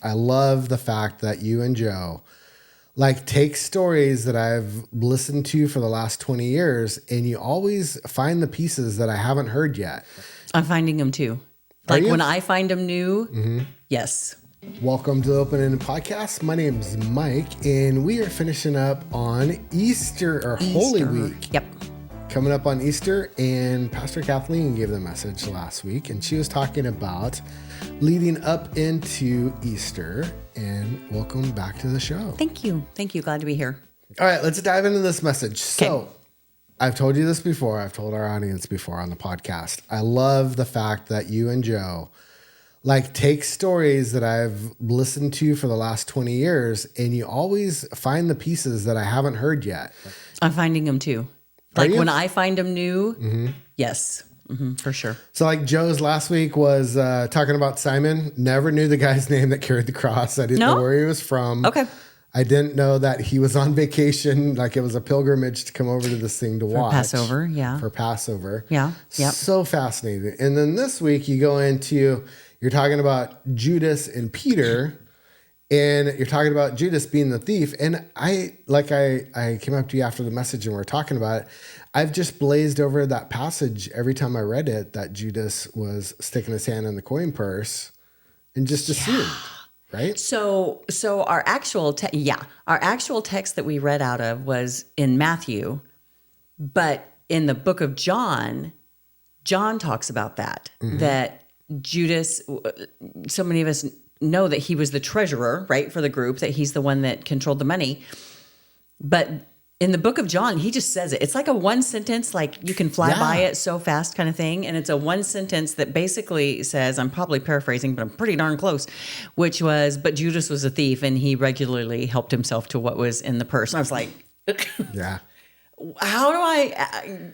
I love the fact that you and Joe take stories that I've listened to for the last 20 years and you always find the pieces that I haven't heard yet. I'm finding them too. Are you? When I find them new, yes. Welcome to the Open Ended Podcast. My name is Mike and we are finishing up on Easter or Holy Week. Yep. Coming up on Easter, and Pastor Cathleen gave the message last week and she was talking about leading up into Easter. And welcome back to the show. Thank you. Glad to be here. All right, let's dive into this message. So, Okay. I've told you this before. I've told our audience before on the podcast. I love the fact that you and Joe take stories that I've listened to for the last 20 years and you always find the pieces that I haven't heard yet. I'm finding them too. When I find them new, yes, for sure. So Joe's last week was talking about Simon. Never knew the guy's name that carried the cross. I didn't know where he was from. Okay. I didn't know that he was on vacation. It was a pilgrimage to come over to this thing to watch. Passover, yeah. For Passover. Yeah, yep. So fascinating. And then this week you go into, you're talking about Judas and Peter. And you're talking about Judas being the thief. And I came up to you after the message and we were talking about it. I've just blazed over that passage every time I read it, that Judas was sticking his hand in the coin purse and just assumed, right? So our actual text that we read out of was in Matthew, but in the book of John talks about that, that Judas, so many of us know that he was the treasurer, right, for the group, that he's the one that controlled the money. But in the book of John, he just says it. It's like a one sentence, you can fly by it so fast kind of thing. And it's a one sentence that basically says, I'm probably paraphrasing, but I'm pretty darn close, which was, but Judas was a thief and he regularly helped himself to what was in the purse. And I was like, yeah. How do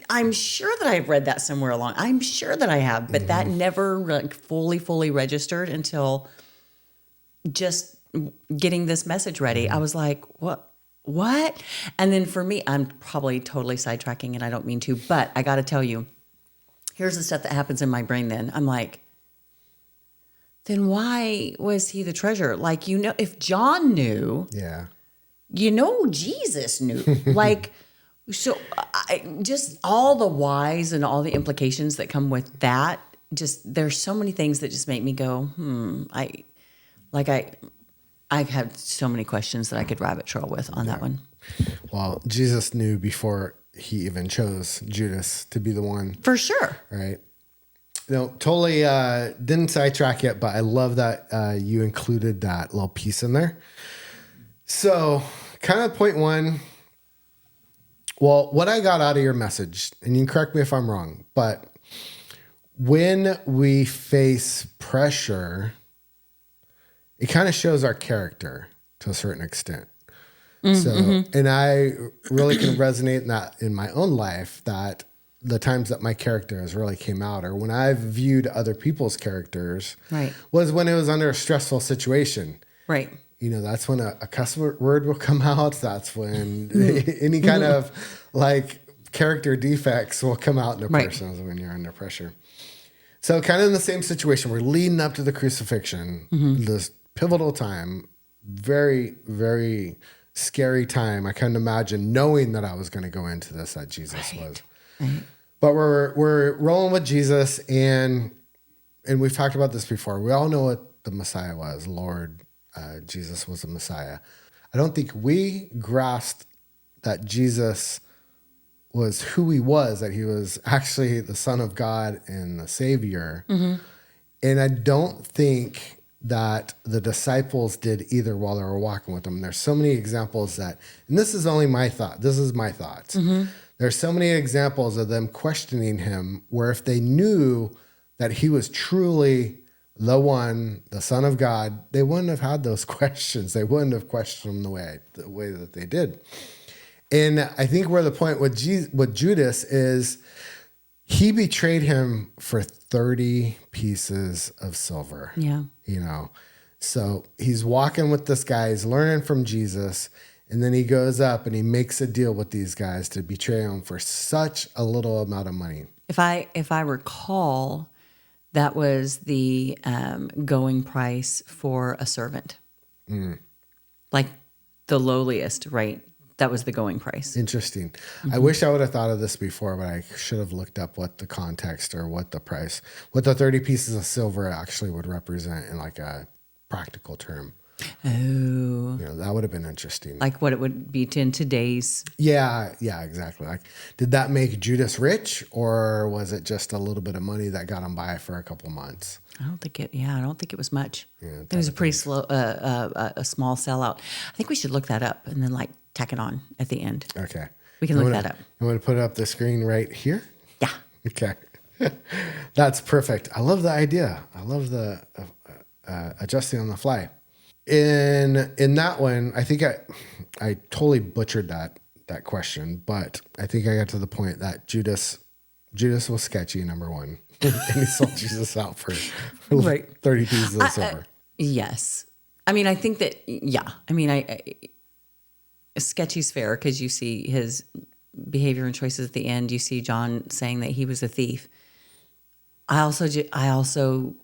I'm sure that I've read that somewhere along. I'm sure that I have, but that never fully registered until just getting this message ready. I was like, what? And then for me, I'm probably totally sidetracking and I don't mean to, but I got to tell you, here's the stuff that happens in my brain then. I'm like, then why was he the treasurer? If John knew, Jesus knew. So just all the whys and all the implications that come with that, there's so many things that just make me go, I have so many questions that I could rabbit trail with on that one. Well, Jesus knew before he even chose Judas to be the one. For sure. Right. No, totally didn't sidetrack yet, but I love that you included that little piece in there. So kind of point one. Well, what I got out of your message, and you can correct me if I'm wrong, but when we face pressure, it kind of shows our character to a certain extent. And I really can resonate in that in my own life, that the times that my character has really came out, or when I've viewed other people's characters, was when it was under a stressful situation. Right. That's when a cuss word will come out. That's when any kind of character defects will come out in a person when you're under pressure. So kind of in the same situation, we're leading up to the crucifixion, this pivotal time, very, very scary time. I couldn't imagine knowing that I was going to go into this, that Jesus was. Right. But we're rolling with Jesus, and we've talked about this before. We all know what the Messiah was, Lord. Jesus was the Messiah. I don't think we grasped that Jesus was who he was, that he was actually the Son of God and the Savior. And I don't think that the disciples did either while they were walking with him. There's so many examples that, and this is only my thought. This is my thoughts. There's so many examples of them questioning him, where if they knew that he was truly the one, the Son of God, they wouldn't have had those questions. They wouldn't have questioned him the way that they did. And I think where the point with Judas is, he betrayed him for 30 pieces of silver. Yeah. So he's walking with this guy, he's learning from Jesus, and then he goes up and he makes a deal with these guys to betray him for such a little amount of money. If I recall, That was the going price for a servant. Like the lowliest, right? That was the going price. Interesting. I wish I would have thought of this before, but I should have looked up what the context or what the price, what the 30 pieces of silver actually would represent in like a practical term. Oh. You know, that would have been interesting. Like what it would be in today's. Yeah, exactly. Like, did that make Judas rich, or was it just a little bit of money that got him by for a couple months? I don't think it was much. Yeah, It was a pretty slow, a small sellout. I think we should look that up and then like tack it on at the end. Okay. We can look that up. You want to put it up the screen right here? Yeah. Okay. That's perfect. I love the idea. I love the adjusting on the fly. In that one, I think I totally butchered that question, but I think I got to the point that Judas was sketchy, number one, and he sold Jesus out for Right. 30 pieces of silver. Yes. I mean, I think that, yeah. I mean, sketchy's fair because you see his behavior and choices at the end. You see John saying that he was a thief. I also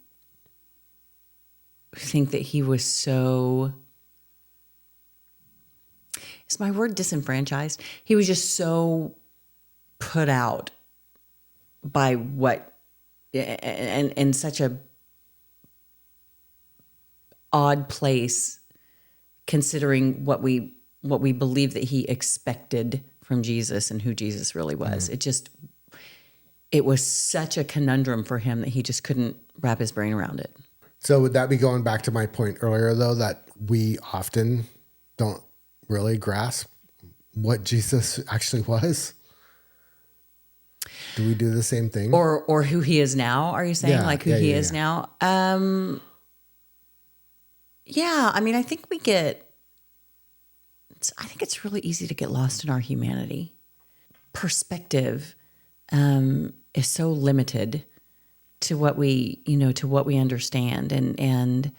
think that he was so, is my word disenfranchised? He was just so put out by what, and such a odd place considering what we believe that he expected from Jesus and who Jesus really was. It was such a conundrum for him that he just couldn't wrap his brain around it. So would that be going back to my point earlier, though, that we often don't really grasp what Jesus actually was? Do we do the same thing? Or who he is now, are you saying? Yeah, like who he is now? Yeah, I mean, I think it's really easy to get lost in our humanity. Perspective is so limited to what we understand. And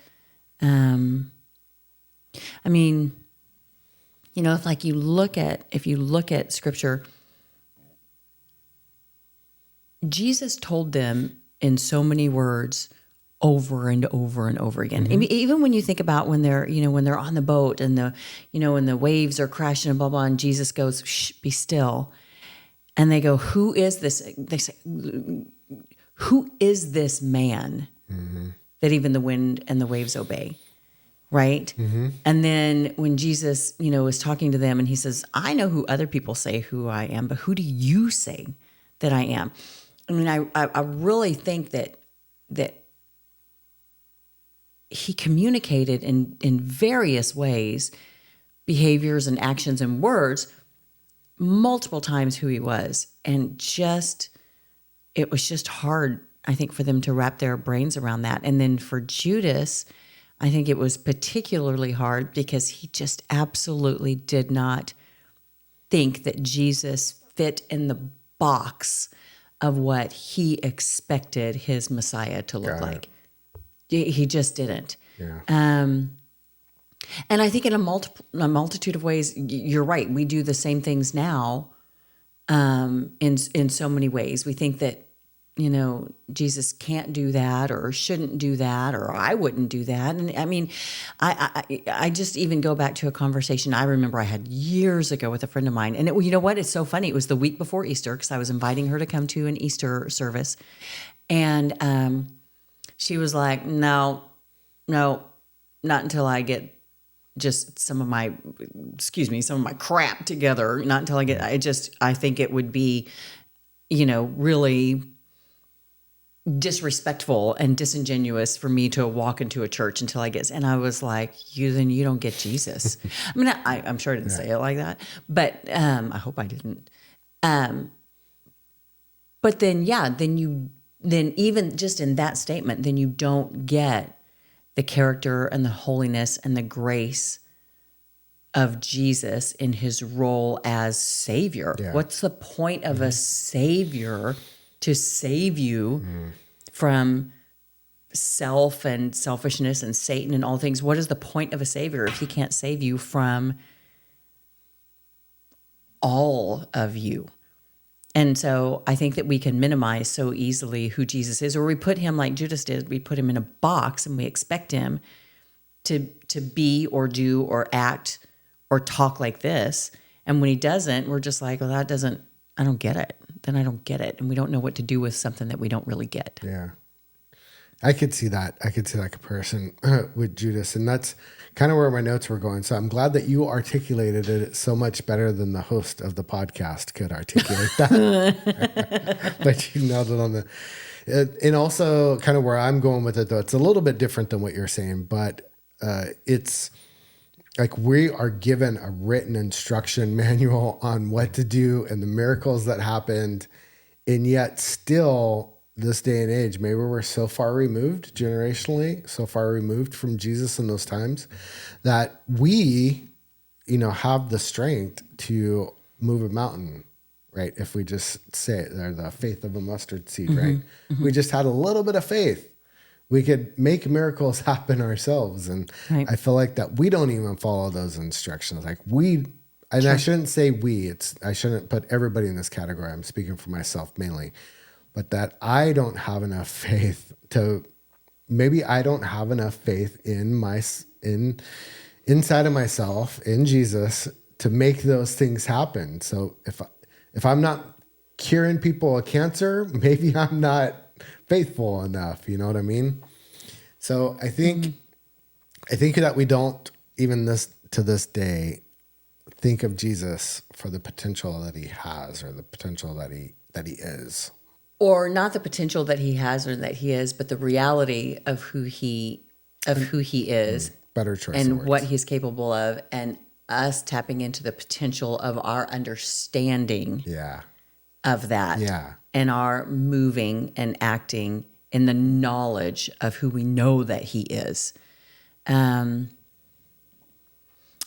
I mean, if you look at scripture, Jesus told them in so many words over and over and over again. I mean, even when you think about when they're on the boat and when the waves are crashing and blah, blah, and Jesus goes, shh, be still. And they go, who is this? They say, who is this man that even the wind and the waves obey? Right. And then when Jesus, is talking to them and he says, I know who other people say who I am, but who do you say that I am? I mean, I really think that he communicated in various ways, behaviors and actions and words, multiple times who he was. And it was just hard, I think, for them to wrap their brains around that. And then for Judas, I think it was particularly hard because he just absolutely did not think that Jesus fit in the box of what he expected his Messiah to look like. He just didn't. Yeah. And I think in a multitude of ways, you're right. We do the same things now in so many ways. We think that, Jesus can't do that or shouldn't do that or I wouldn't do that. And I mean, I just even go back to a conversation I remember I had years ago with a friend of mine. And you know what? It's so funny. It was the week before Easter because I was inviting her to come to an Easter service. And she was like, no, not until I get just some of my crap together. Not until I think it would be, really disrespectful and disingenuous for me to walk into a church until I get, and I was like, then you don't get Jesus. I mean, I'm sure I didn't say it like that, but I hope I didn't. But then even just in that statement, then you don't get the character and the holiness and the grace of Jesus in his role as Savior. Yeah. What's the point of a Savior to save you from self and selfishness and Satan and all things? What is the point of a Savior if he can't save you from all of you? And so I think that we can minimize so easily who Jesus is, or we put him like Judas did. We put him in a box and we expect him to be or do or act or talk like this. And when he doesn't, we're just like, well, I don't get it. Then I don't get it. And we don't know what to do with something that we don't really get. Yeah. I could see that. I could see that comparison with Judas. And that's kind of where my notes were going. So I'm glad that you articulated it so much better than the host of the podcast could articulate that. But you nailed it on the... And also kind of where I'm going with it, though, it's a little bit different than what you're saying, but it's like we are given a written instruction manual on what to do and the miracles that happened. And yet still... this day and age, maybe we're so far removed generationally, so far removed from Jesus in those times that we, have the strength to move a mountain, right? If we just say it, they're the faith of a mustard seed, right? Mm-hmm. We just had a little bit of faith. We could make miracles happen ourselves. And right. I feel like that we don't even follow those instructions. Like and sure. I shouldn't say I shouldn't put everybody in this category. I'm speaking for myself mainly. But that I don't have enough faith I don't have enough faith inside of myself, in Jesus, to make those things happen. So if I'm not curing people of cancer, maybe I'm not faithful enough. You know what I mean? So I think that we don't, even to this day, think of Jesus for the potential that he has, or the potential that he is. Or not the potential that he has or that he is, but the reality of who he is. Better choice. And what he's capable of, and us tapping into the potential of our understanding of that. Yeah. And our moving and acting in the knowledge of who we know that he is. I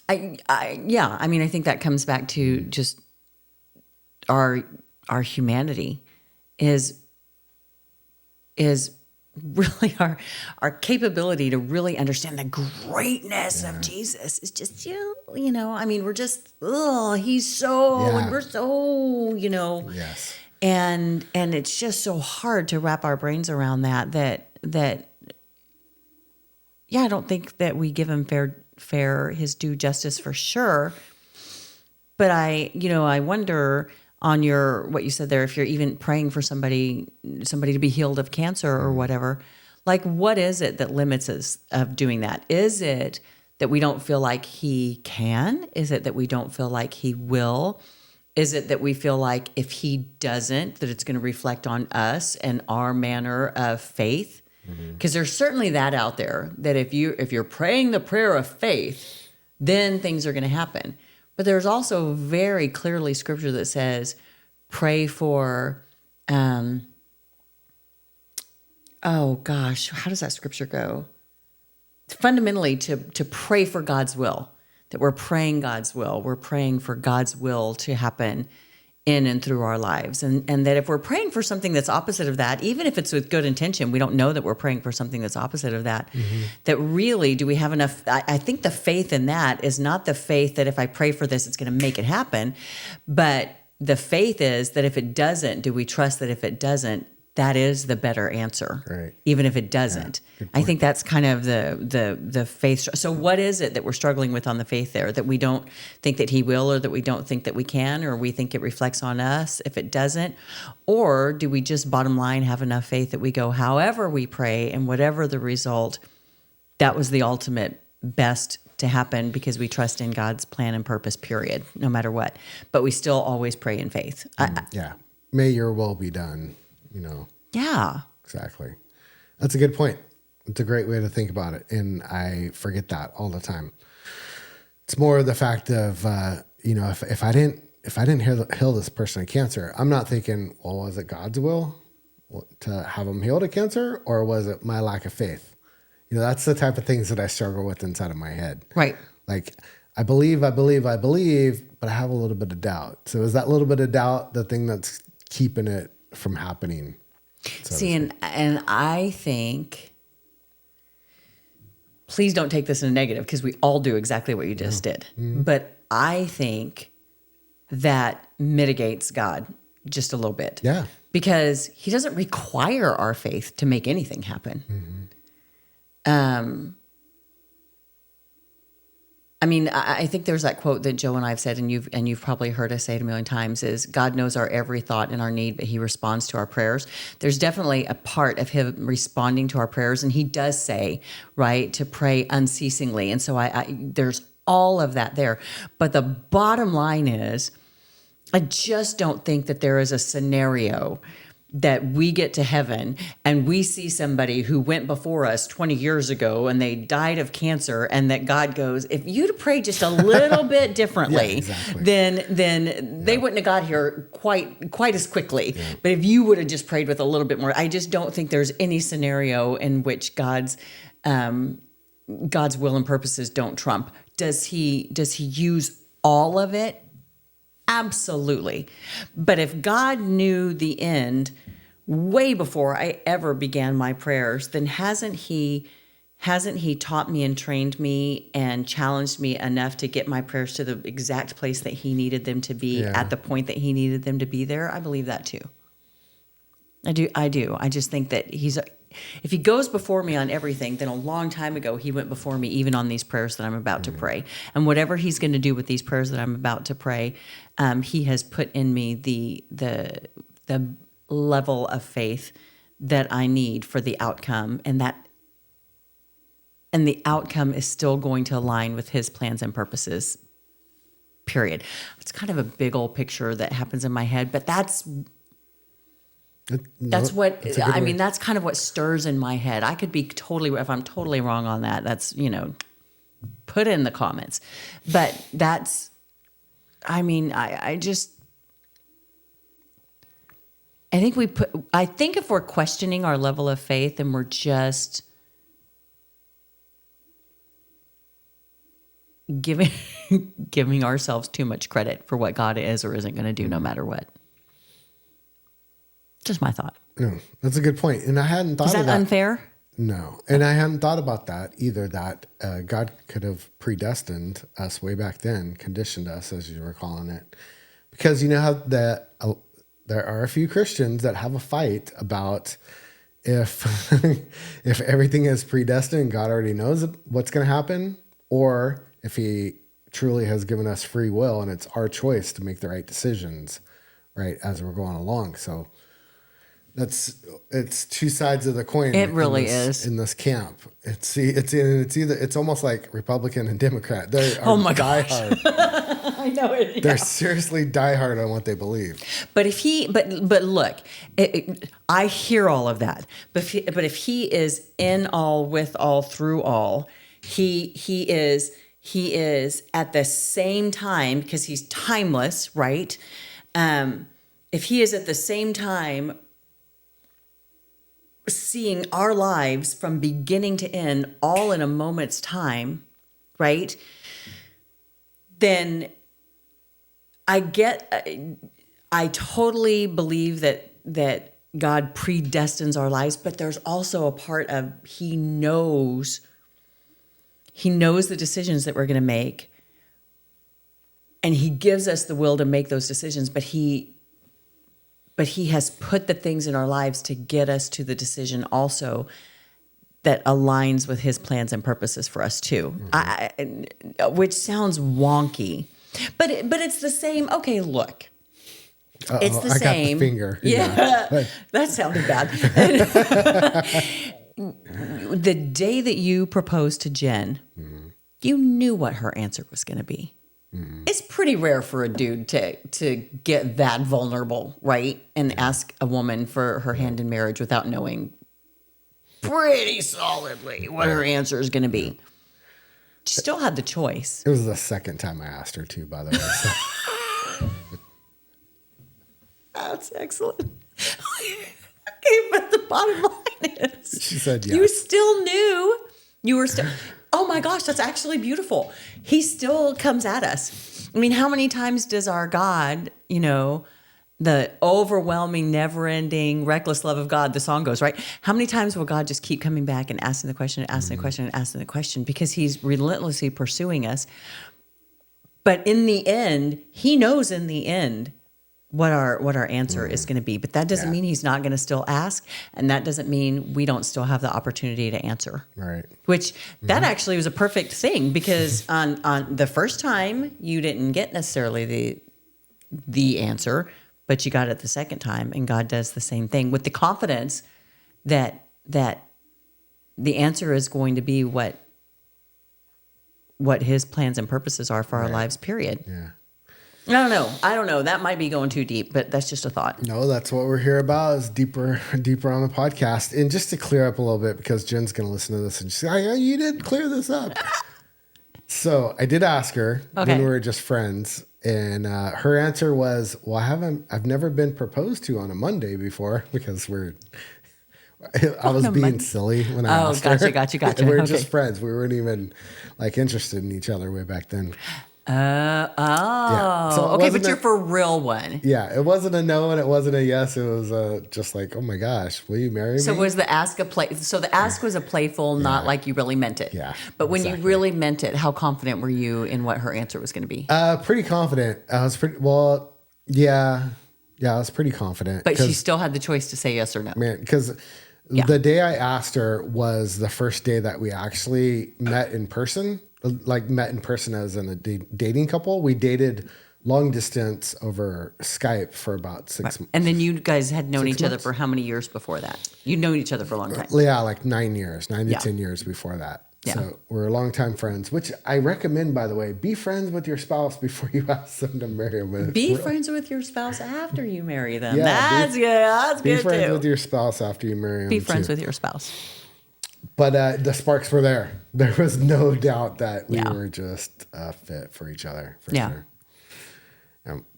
think that comes back to just our humanity. Is really our capability to really understand the greatness of Jesus is just, we're just, he's so, and we're so, Yes. And it's just so hard to wrap our brains around that I don't think that we give him fair his due justice for sure. But I wonder on what you said there, if you're even praying for somebody to be healed of cancer or whatever, like what is it that limits us of doing that? Is it that we don't feel like he can? Is it that we don't feel like he will? Is it that we feel like if he doesn't, that it's going to reflect on us and our manner of faith? Because there's certainly that out there, that if you're praying the prayer of faith, then things are going to happen. But there's also very clearly scripture that says, pray for, how does that scripture go? Fundamentally, to pray for God's will, that we're praying God's will. We're praying for God's will to happen in and through our lives. And that if we're praying for something that's opposite of that, even if it's with good intention, we don't know that we're praying for something that's opposite of that, that really, do we have enough? I think the faith in that is not the faith that if I pray for this, it's going to make it happen. But the faith is that if it doesn't, do we trust that if it doesn't, that is the better answer, right? Even if it doesn't. Yeah, I think that's kind of the faith. So what is it that we're struggling with on the faith there, that we don't think that he will, or that we don't think that we can, or we think it reflects on us if it doesn't? Or do we just bottom line have enough faith that we go, however we pray and whatever the result, that was the ultimate best to happen because we trust in God's plan and purpose, period, no matter what. But we still always pray in faith. May your will be done. Yeah, exactly. That's a good point. It's a great way to think about it. And I forget that all the time. It's more the fact of, if I didn't heal this person of cancer, I'm not thinking, well, was it God's will to have them healed of cancer, or was it my lack of faith? That's the type of things that I struggle with inside of my head. Right. Like, I believe, but I have a little bit of doubt. So is that little bit of doubt the thing that's keeping it from happening? See, and I think, please don't take this in a negative, because we all do exactly what you just did. Mm-hmm. But I think that mitigates God just a little bit. Yeah. Because he doesn't require our faith to make anything happen. I mean, I think there's that quote that Joe and I have said, and you've probably heard us say it a million times, is God knows our every thought and our need, but he responds to our prayers. There's definitely a part of him responding to our prayers, and he does say, right, to pray unceasingly. And so there's all of that there. But the bottom line is, I just don't think that there is a scenario that we get to heaven and we see somebody who went before us 20 years ago and they died of cancer, and that God goes, if you'd pray just a little bit differently, then they wouldn't have got here quite as quickly. Yeah. But if you would have just prayed with a little bit more, I just don't think there's any scenario in which God's will and purposes don't trump. Does he use all of it? Absolutely. But if God knew the end way before I ever began my prayers, then hasn't he taught me and trained me and challenged me enough to get my prayers to the exact place that he needed them to be at the point that he needed them to be there? I believe that too. I do. I just think that if he goes before me on everything, then a long time ago he went before me even on these prayers that I'm about to pray. And whatever he's going to do with these prayers that I'm about to pray, he has put in me the level of faith that I need for the outcome, and the outcome is still going to align with his plans and purposes. Period. It's kind of a big old picture that happens in my head, but that's kind of what stirs in my head. I could be if I'm totally wrong on that, that's, put in the comments. But I think if we're questioning our level of faith and we're just giving ourselves too much credit for what God is or isn't going to do no matter what. Just my thought. No, that's a good point. And I hadn't thought of that. Is that unfair? No. And I hadn't thought about that either, that God could have predestined us way back then, conditioned us, as you were calling it. Because you know how there are a few Christians that have a fight about if everything is predestined, God already knows what's going to happen, or if he truly has given us free will and it's our choice to make the right decisions, right, as we're going along. So it's two sides of the coin. It really is in this camp. It's almost like Republican and Democrat. They are diehard. I know it. Yeah. They're seriously diehard on what they believe. But but look, I hear all of that. But if he is in all, with all, through all, he is at the same time, because he's timeless, right? If he is at the same time seeing our lives from beginning to end all in a moment's time, right? Then I totally believe that God predestines our lives, but there's also a part of he knows the decisions that we're going to make, and he gives us the will to make those decisions, but he has put the things in our lives to get us to the decision also that aligns with his plans and purposes for us too. Mm-hmm. Which sounds wonky, but it's the same. Okay, look, it's the same. Got the finger. Yeah. That sounded bad. The day that you proposed to Jen, you knew what her answer was going to be. It's pretty rare for a dude to get that vulnerable, right? And ask a woman for her hand in marriage without knowing pretty solidly what her answer is going to be. She still had the choice. It was the second time I asked her to, by the way. So. That's excellent. Okay, but the bottom line is, she said yes. You still knew. You were still. Oh my gosh, that's actually beautiful. He still comes at us. I mean, how many times does our God, the overwhelming, never-ending, reckless love of God, the song goes, right? How many times will God just keep coming back and asking the question and asking the question and asking the question, because he's relentlessly pursuing us. But in the end, he knows in the end our answer is going to be. But that doesn't mean he's not going to still ask, and that doesn't mean we don't still have the opportunity to answer. Right. Which that actually was a perfect thing, because on the first time you didn't get necessarily the answer, but you got it the second time, and God does the same thing with the confidence that the answer is going to be what His plans and purposes are for our lives. Period. Yeah. I don't know. That might be going too deep, but that's just a thought. No, that's what we're here about, is deeper on the podcast. And just to clear up a little bit, because Jen's going to listen to this and she's like, you didn't clear this up. So I did ask her when we were just friends, and her answer was, well, I've never been proposed to on a Monday before, because I was being silly when I asked her. Gotcha. We were just friends. We weren't even like interested in each other way back then. So okay, but you're for real one. Yeah, it wasn't a no and it wasn't a yes. It was just like, oh my gosh, will you marry me? So was the ask a play? So the ask was a playful, not like you really meant it. Yeah. But when you really meant it, how confident were you in what her answer was going to be? Pretty confident. I was pretty well. Yeah, I was pretty confident. But she still had the choice to say yes or no. Man, because the day I asked her was the first day that we actually met in person. Like met in person as in a dating couple. We dated long distance over Skype for about 6 months. And then you guys had known each other for how many years before that? You'd known each other for a long time. Yeah, like 9 years, 9 to 10 years before that. Yeah. So we're longtime friends, which I recommend, by the way. Be friends with your spouse before you ask them to marry them. Be friends with your spouse after you marry them. Yeah, that's good. That's good too. Be friends with your spouse after you marry them. Be friends with your spouse. But the sparks were there. There was no doubt that we were just fit for each other. For sure.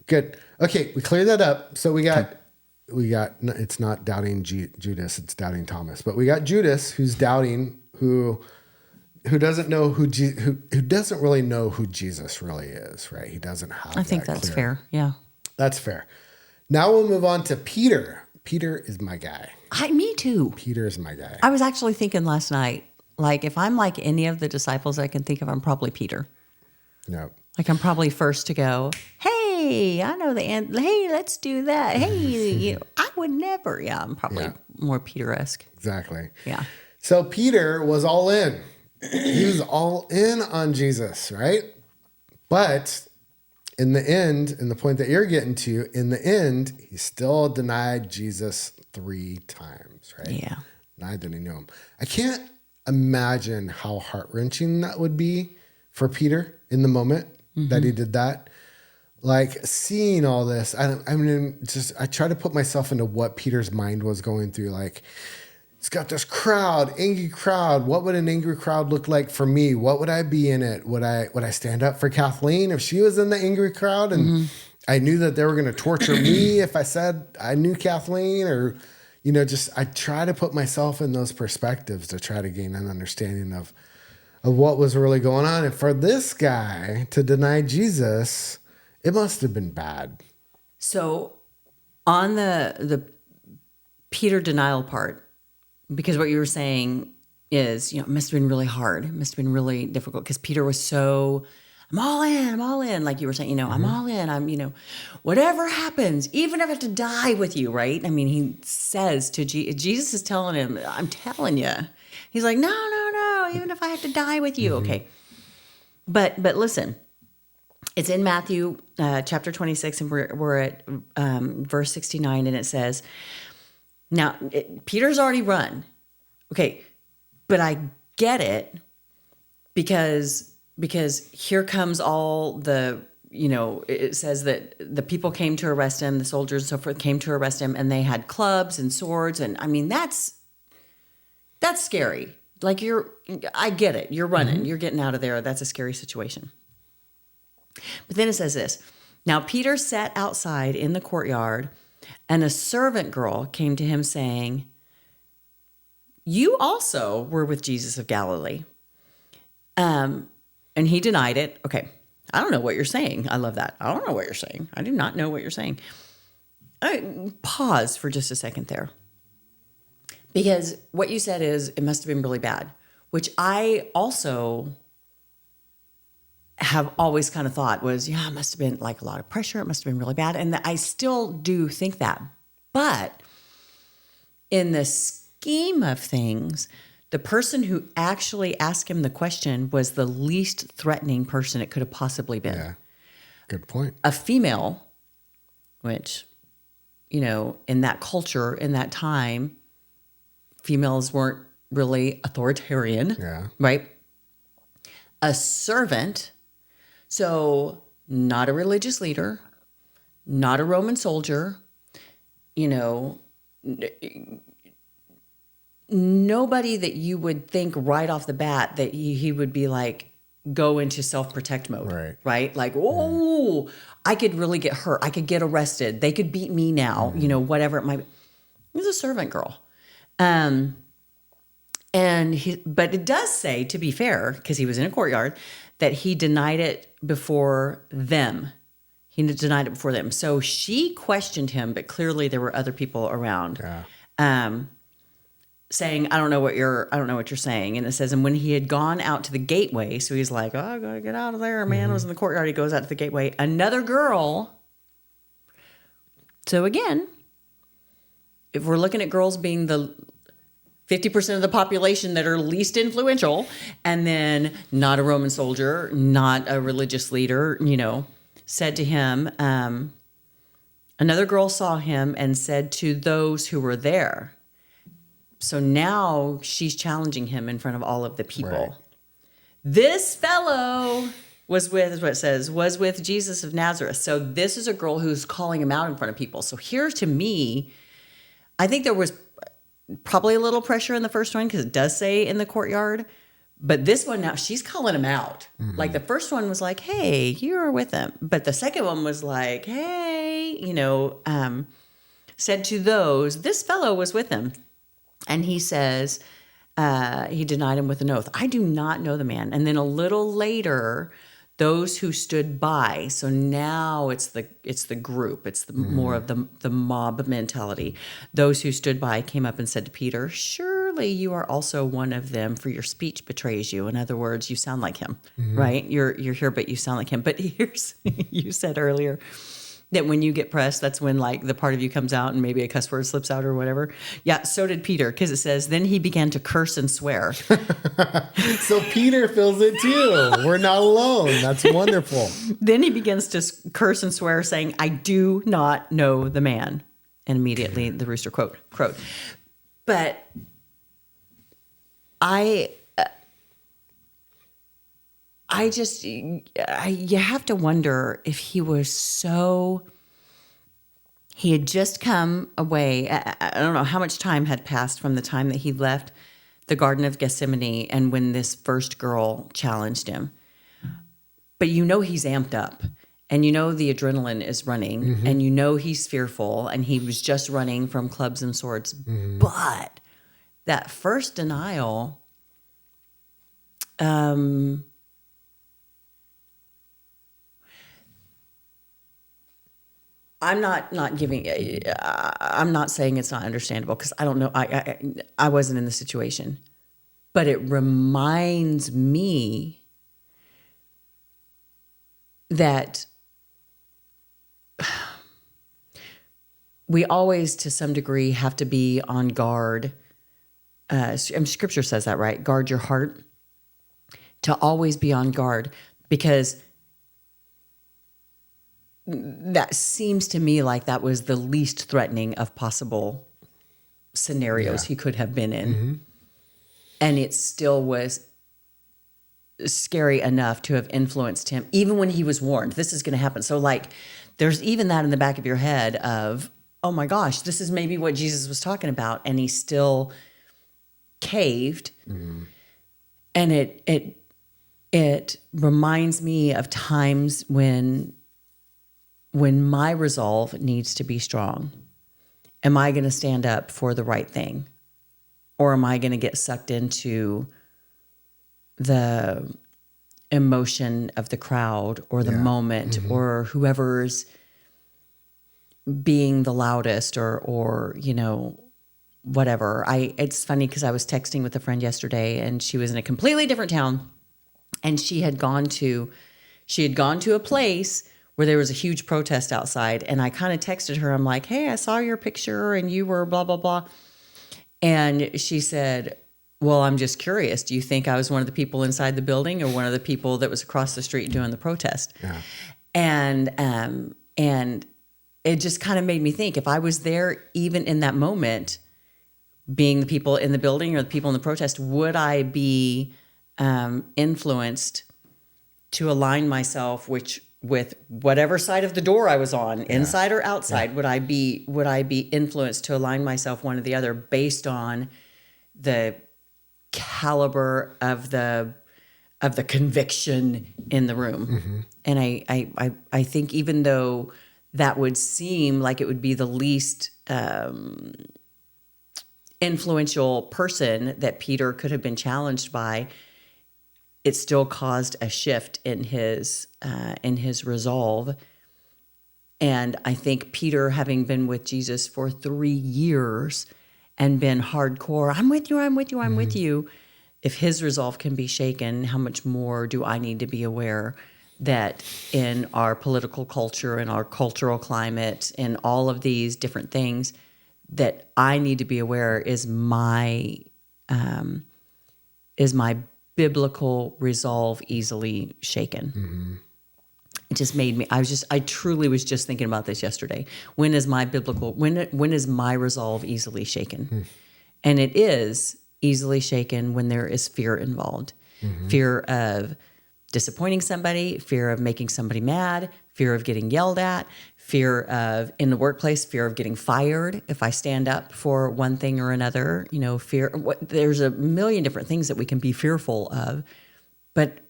Good. Okay, we cleared that up. So we got. It's not doubting Judas. It's doubting Thomas. But we got Judas, who's doubting, who doesn't know who doesn't really know who Jesus really is. Right? He doesn't have. I think that's fair. Yeah. That's fair. Now we'll move on to Peter. Peter is my guy. Me too. Peter is my guy. I was actually thinking last night, like, if I'm like any of the disciples I can think of, I'm probably Peter. No. Like, I'm probably first to go, hey, I know the end. Hey, let's do that. Hey, I would never. Yeah, I'm probably more Peter-esque. Exactly. Yeah. So Peter was all in. He was all in on Jesus, right? But in the end, and the point that you're getting to, in the end, he still denied Jesus 3 times, right? Yeah. Denied that he knew him. I can't imagine how heart-wrenching that would be for Peter in the moment that he did that. Like, seeing all this, I try to put myself into what Peter's mind was going through. Like, it's got this crowd, angry crowd. What would an angry crowd look like for me? What would I be in it? Would I stand up for Kathleen if she was in the angry crowd? And I knew that they were going to torture me if I said I knew Kathleen, or, I try to put myself in those perspectives to try to gain an understanding of what was really going on. And for this guy to deny Jesus, it must have been bad. So on the Peter denial part, because what you were saying is, it must have been really hard. It must have been really difficult because Peter was so, I'm all in. Like you were saying, I'm all in. I'm, whatever happens, even if I have to die with you, right? I mean, he says to Jesus is telling him, I'm telling you. He's like, no, even if I have to die with you. Okay. But listen, it's in Matthew chapter 26, and we're at verse 69, and it says, now, Peter's already run. Okay, but I get it because here comes all the, it says that the people came to arrest him, the soldiers and so forth came to arrest him, and they had clubs and swords. And I mean, that's scary. Like, I get it. You're running. You're getting out of there. That's a scary situation. But then it says this. Now, Peter sat outside in the courtyard, and a servant girl came to him saying, you also were with Jesus of Galilee. And he denied it. Okay, I don't know what you're saying. I love that. I don't know what you're saying. I do not know what you're saying. Pause for just a second there. Because what you said is, it must have been really bad, which I also have always kind of thought was, yeah, it must have been like a lot of pressure. It must have been really bad. And I still do think that. But in the scheme of things, the person who actually asked him the question was the least threatening person it could have possibly been. Yeah. Good point. A female, which, in that culture, in that time, females weren't really authoritarian. Yeah. Right? A servant. So, not a religious leader, not a Roman soldier, nobody that you would think right off the bat that he would be like, go into self-protect mode. Right? Like, I could really get hurt. I could get arrested. They could beat me now, whatever it might be. He's a servant girl. But it does say, to be fair, because he was in a courtyard, that he denied it before them. He denied it before them. So she questioned him, but clearly there were other people around, saying, I don't know what you're saying. And it says, and when he had gone out to the gateway, so he's like, I gotta get out of there. A man was in the courtyard. He goes out to the gateway. Another girl. So again, if we're looking at girls being the 50% of the population that are least influential, and then not a Roman soldier, not a religious leader, said to him, another girl saw him and said to those who were there. So now she's challenging him in front of all of the people. Right. This fellow was with Jesus of Nazareth. So this is a girl who's calling him out in front of people. So here, to me, I think there was probably a little pressure in the first one because it does say in the courtyard. But this one now, she's calling him out. Mm-hmm. Like the first one was like, hey, you were with him. But the second one was like, hey, said to those, this fellow was with him. And he says, he denied him with an oath. I do not know the man. And then a little later, those who stood by. So now it's the group. It's more of the mob mentality. Those who stood by came up and said to Peter, surely you are also one of them, for your speech betrays you. In other words, you sound like him, right? You're here, but you sound like him. But here's, you said earlier that when you get pressed, that's when like the part of you comes out and maybe a cuss word slips out or whatever. Yeah, so did Peter, because it says, then he began to curse and swear. So Peter feels it too. We're not alone. That's wonderful. Then he begins to curse and swear, saying, I do not know the man. And immediately the rooster crowed. But you have to wonder if he had just come away. I don't know how much time had passed from the time that he left the Garden of Gethsemane and when this first girl challenged him. But he's amped up and the adrenaline is running and he's fearful and he was just running from clubs and swords. But that first denial, I'm not saying it's not understandable because I don't know. I wasn't in the situation, but it reminds me that we always, to some degree, have to be on guard. Scripture says that, right? Guard your heart. To always be on guard, because that seems to me like that was the least threatening of possible scenarios he could have been in. And it still was scary enough to have influenced him, even when he was warned, this is going to happen. So like, there's even that in the back of your head of, oh my gosh, this is maybe what Jesus was talking about. And he still caved. And it reminds me of times when my resolve needs to be strong. Am I going to stand up for the right thing? Or am I going to get sucked into the emotion of the crowd or the moment or whoever's being the loudest or whatever. It's funny because I was texting with a friend yesterday and she was in a completely different town and she had gone to she had gone to a place where there was a huge protest outside. And I kind of texted her. I'm like, hey, I saw your picture and you were blah, blah, blah. And she said, well, I'm just curious. Do you think I was one of the people inside the building or one of the people that was across the street doing the protest? Yeah. And it just kind of made me think, if I was there even in that moment, being the people in the building or the people in the protest, would I be influenced to align myself with whatever side of the door I was on, inside or outside? Yeah. Would I be influenced to align myself one or the other based on the caliber of the conviction in the room? Mm-hmm. And I think even though that would seem like it would be the least influential person that Peter could have been challenged by, it still caused a shift in his resolve. And I think Peter, having been with Jesus for 3 years and been hardcore, I'm with you, I'm with you, I'm with you. If his resolve can be shaken, how much more do I need to be aware that in our political culture, in our cultural climate, in all of these different things, that I need to be aware is my biblical resolve easily shaken. Mm-hmm. It just made me, I truly was just thinking about this yesterday. When is my resolve easily shaken? Mm. And it is easily shaken when there is fear involved. Mm-hmm. Fear of disappointing somebody, fear of making somebody mad, fear of getting yelled at, fear of, in the workplace, fear of getting fired if I stand up for one thing or another, there's a million different things that we can be fearful of, but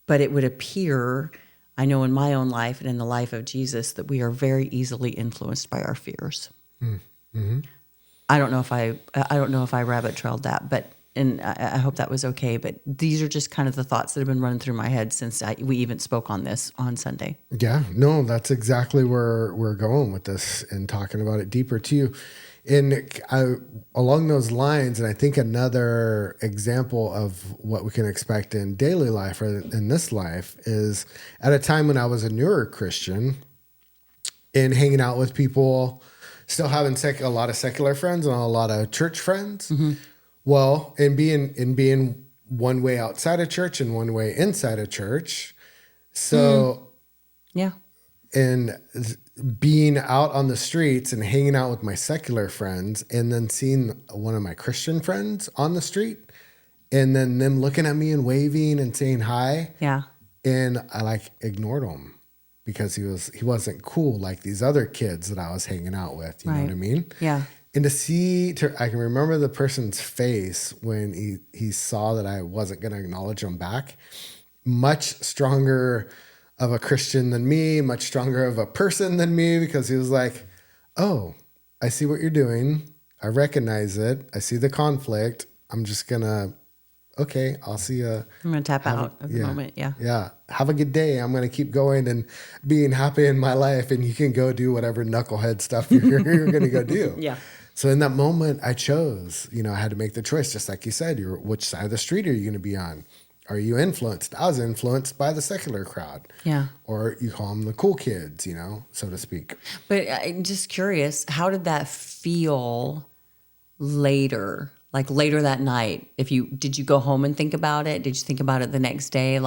it would appear, I know in my own life and in the life of Jesus, that we are very easily influenced by our fears. Mm-hmm. I don't know if I rabbit trailed that, but and I hope that was okay. But these are just kind of the thoughts that have been running through my head since we even spoke on this on Sunday. Yeah, no, that's exactly where we're going with this and talking about it deeper too. And along those lines, and I think another example of what we can expect in daily life or in this life is at a time when I was a newer Christian and hanging out with people, still having a lot of secular friends and a lot of church friends. Mm-hmm. Well, and being one way outside of church and one way inside of church. So, yeah. And being out on the streets and hanging out with my secular friends and then seeing one of my Christian friends on the street and then them looking at me and waving and saying hi. Yeah. And I ignored him because he wasn't cool like these other kids that I was hanging out with. You know what I mean? Yeah. And I can remember the person's face when he saw that I wasn't going to acknowledge him back. Much stronger of a Christian than me, much stronger of a person than me, because he was like, oh, I see what you're doing. I recognize it. I see the conflict. I'm just going to, okay, I'll see you. I'm going to tap out at the moment. Yeah. Yeah. Have a good day. I'm going to keep going and being happy in my life. And you can go do whatever knucklehead stuff you're going to go do. Yeah. So in that moment, I chose, I had to make the choice, just like you said, which side of the street are you going to be on? Are you influenced? I was influenced by the secular crowd. Yeah. Or you call them the cool kids, so to speak. But I'm just curious, how did that feel later? Like later that night? Did you go home and think about it? Did you think about it the next day?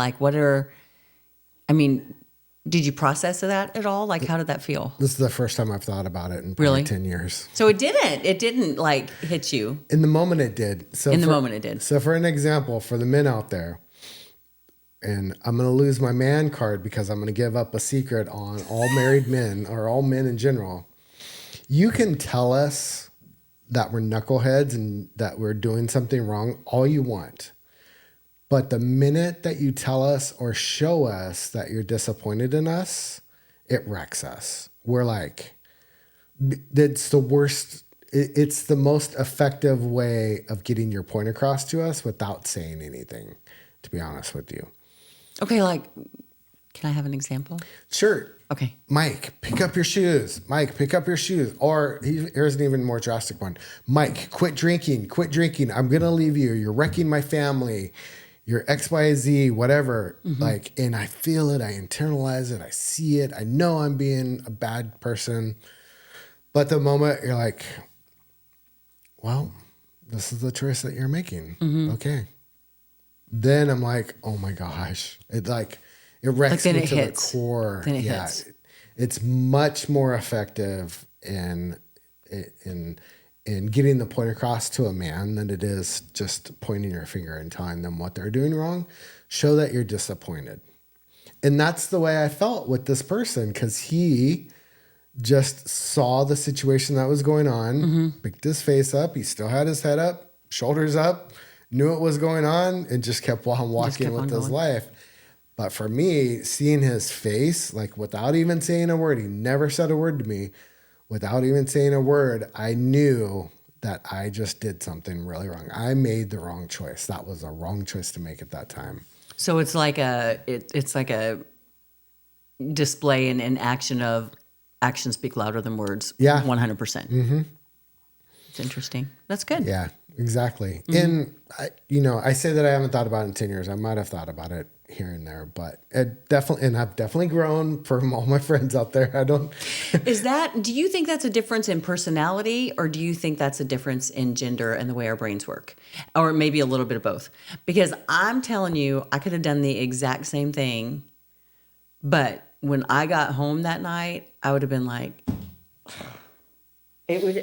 Did you process that at all? How did that feel? This is the first time I've thought about it in probably 10 years. So it didn't hit you? In the moment it did. So for an example, for the men out there, and I'm going to lose my man card because I'm going to give up a secret on all married men or all men in general. You can tell us that we're knuckleheads and that we're doing something wrong all you want. But the minute that you tell us or show us that you're disappointed in us, it wrecks us. We're it's the worst. It's the most effective way of getting your point across to us without saying anything, to be honest with you. Okay, can I have an example? Sure. Okay. Mike, pick up your shoes. Mike, pick up your shoes. Or here's an even more drastic one. Mike, quit drinking. I'm going to leave you. You're wrecking my family. you're XYZ, whatever. Like, and I feel it, I internalize it, I see it, I know I'm being a bad person. But the moment you're like, well, this is the choice that you're making. Okay. Then I'm like, oh my gosh. It wrecks me to the core. Then it hits. It's much more effective in getting the point across to a man than it is just pointing your finger and telling them what they're doing wrong. Show that you're disappointed. And that's the way I felt with this person, because he just saw the situation that was going on, picked his face up. He still had his head up, shoulders up, knew what was going on, and just kept on walking with his life. But for me, seeing his face, like without even saying a word, he never said a word to me. Without even saying a word, I knew that I just did something really wrong. I made the wrong choice. That was a wrong choice to make at that time. So it's like a display and action of actions speak louder than words. Yeah. 100%. It's interesting. That's good. Yeah, exactly. And I say that I haven't thought about it in 10 years. I might have thought about it here and there, but I've definitely grown from all my friends out there. Do you think that's a difference in personality, or do you think that's a difference in gender and the way our brains work? Or maybe a little bit of both? Because I'm telling you, I could have done the exact same thing, but when I got home that night, I would have been like, it would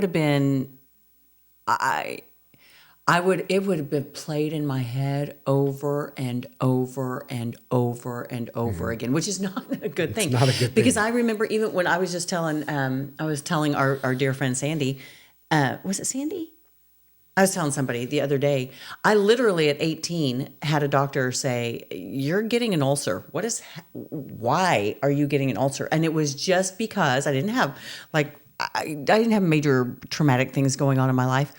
have been played in my head over and over and over and over again, which is not a good thing. It's not a good thing. Because I remember even when I was just telling, our dear friend Sandy, was it Sandy? I was telling somebody the other day, I literally at 18 had a doctor say, you're getting an ulcer. Why are you getting an ulcer? And it was just because I didn't have major traumatic things going on in my life.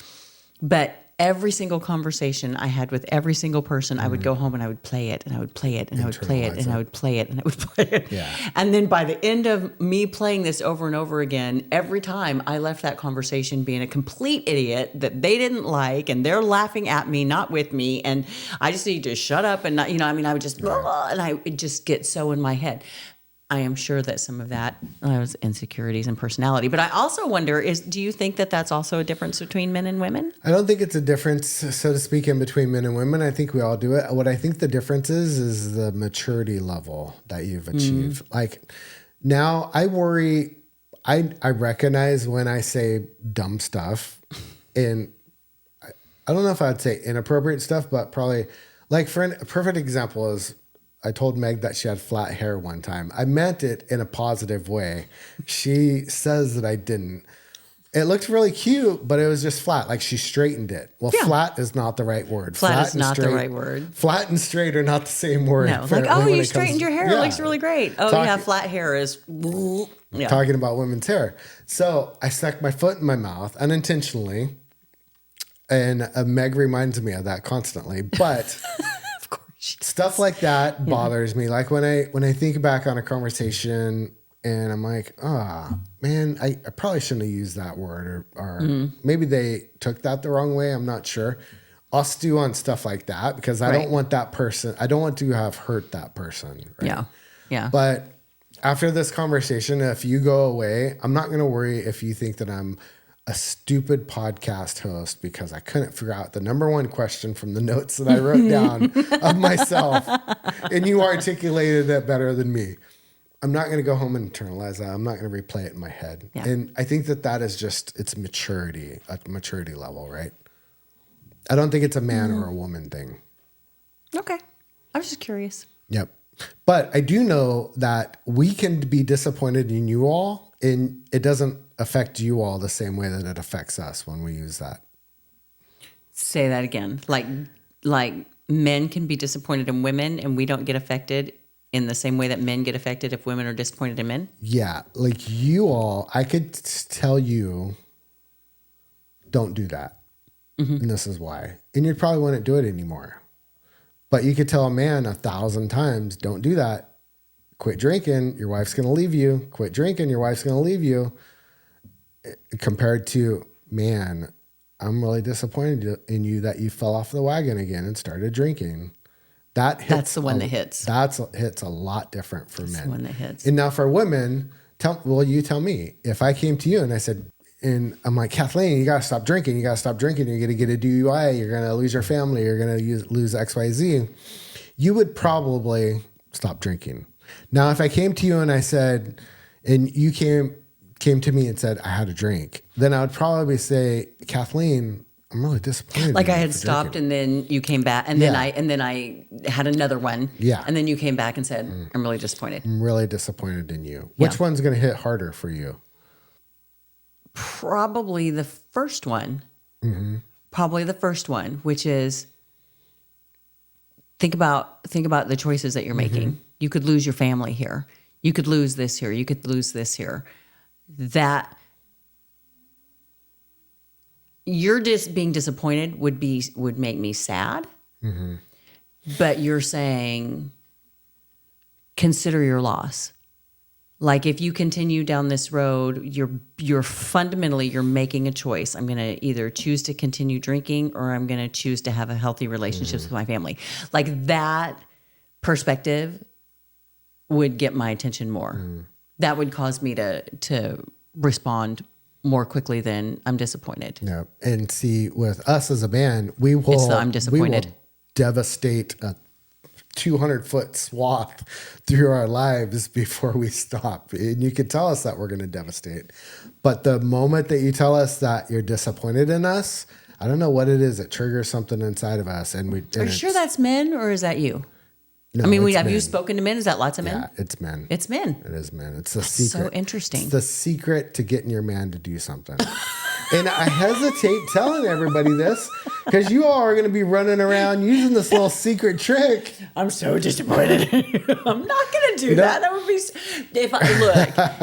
But every single conversation I had with every single person, I would go home and I would play it and I would play it and I would play it and I would play it and I would play it. Yeah. And then by the end of me playing this over and over again, every time I left that conversation being a complete idiot that they didn't like, and they're laughing at me, not with me. And I just need to shut up and not, I would just, and I would just get so in my head. I am sure that some of that was insecurities and personality. But I also wonder, do you think that that's also a difference between men and women? I don't think it's a difference, so to speak, in between men and women. I think we all do it. What I think the difference is the maturity level that you've achieved. Like now I worry, I recognize when I say dumb stuff, and I don't know if I'd say inappropriate stuff, but probably like a perfect example is, I told Meg that she had flat hair one time. I meant it in a positive way. She says that I didn't. It looked really cute, but it was just flat. Like she straightened it. Well, flat is not the right word. Flat is not the right word. Flat and straight are not the same word. No, like, you straightened your hair. It looks really great. Oh, flat hair is... Yeah. Talking about women's hair. So I stuck my foot in my mouth unintentionally, and Meg reminds me of that constantly. But... Stuff like that bothers me. Like when I think back on a conversation and I'm like, man, I probably shouldn't have used that word, or maybe they took that the wrong way. I'm not sure. I'll stew on stuff like that because I don't want that person. I don't want to have hurt that person. Right? Yeah. Yeah. But after this conversation, if you go away, I'm not going to worry if you think that I'm a stupid podcast host because I couldn't figure out the number one question from the notes that I wrote down of myself, and you articulated it better than me. I'm not going to go home and internalize that. I'm not going to replay it in my head. Yeah. And I think that is just, it's maturity, at maturity level, right? I don't think it's a man or a woman thing. Okay. I was just curious. Yep. But I do know that we can be disappointed in you all, and it doesn't affect you all the same way that it affects us when we use that. Say that again. Like men can be disappointed in women, and we don't get affected in the same way that men get affected if women are disappointed in men? Yeah. Like you all, I could tell you, don't do that. And this is why. And you probably wouldn't do it anymore. But you could tell a man 1,000 times, don't do that. Quit drinking, your wife's going to leave you. Quit drinking, your wife's going to leave you. Compared to, man, I'm really disappointed in you that you fell off the wagon again and started drinking. That's the one that hits. Hits a lot different for men. That's the one that hits. And now for women, you tell me. If I came to you and I said, and I'm like, Kathleen, you got to stop drinking. You got to stop drinking. You're going to get a DUI. You're going to lose your family. You're going to lose XYZ. You would probably stop drinking. Now, if I came to you and I said, and you came to me and said, I had a drink, then I would probably say, Kathleen, I'm really disappointed. Like I had stopped drinking. And then you came back and then I had another one. Yeah. And then you came back and said, I'm really disappointed. I'm really disappointed in you. Which one's going to hit harder for you? Probably the first one. Mm-hmm. Probably the first one, which is think about the choices that you're making. Mm-hmm. You could lose your family here. You could lose this here. You could lose this here. That you're just being disappointed would make me sad. Mm-hmm. But you're saying, consider your loss. Like if you continue down this road, you're fundamentally making a choice. I'm going to either choose to continue drinking or I'm going to choose to have a healthy relationships with my family. Like that perspective would get my attention more. That would cause me to respond more quickly than I'm disappointed. Yeah. And see, with us as a band, I'm disappointed. We will devastate a 200-foot swath through our lives before we stop. And you can tell us that we're going to devastate. But the moment that you tell us that you're disappointed in us, I don't know what it is. It triggers something inside of us. And are you sure that's men or is that you? No, I mean, have you spoken to men? Is that lots of men? Yeah, it's men. It's men. It is men. It's the secret. So interesting. It's the secret to getting your man to do something. And I hesitate telling everybody this because you all are going to be running around using this little secret trick. I'm so disappointed. I'm not going to do that. That would be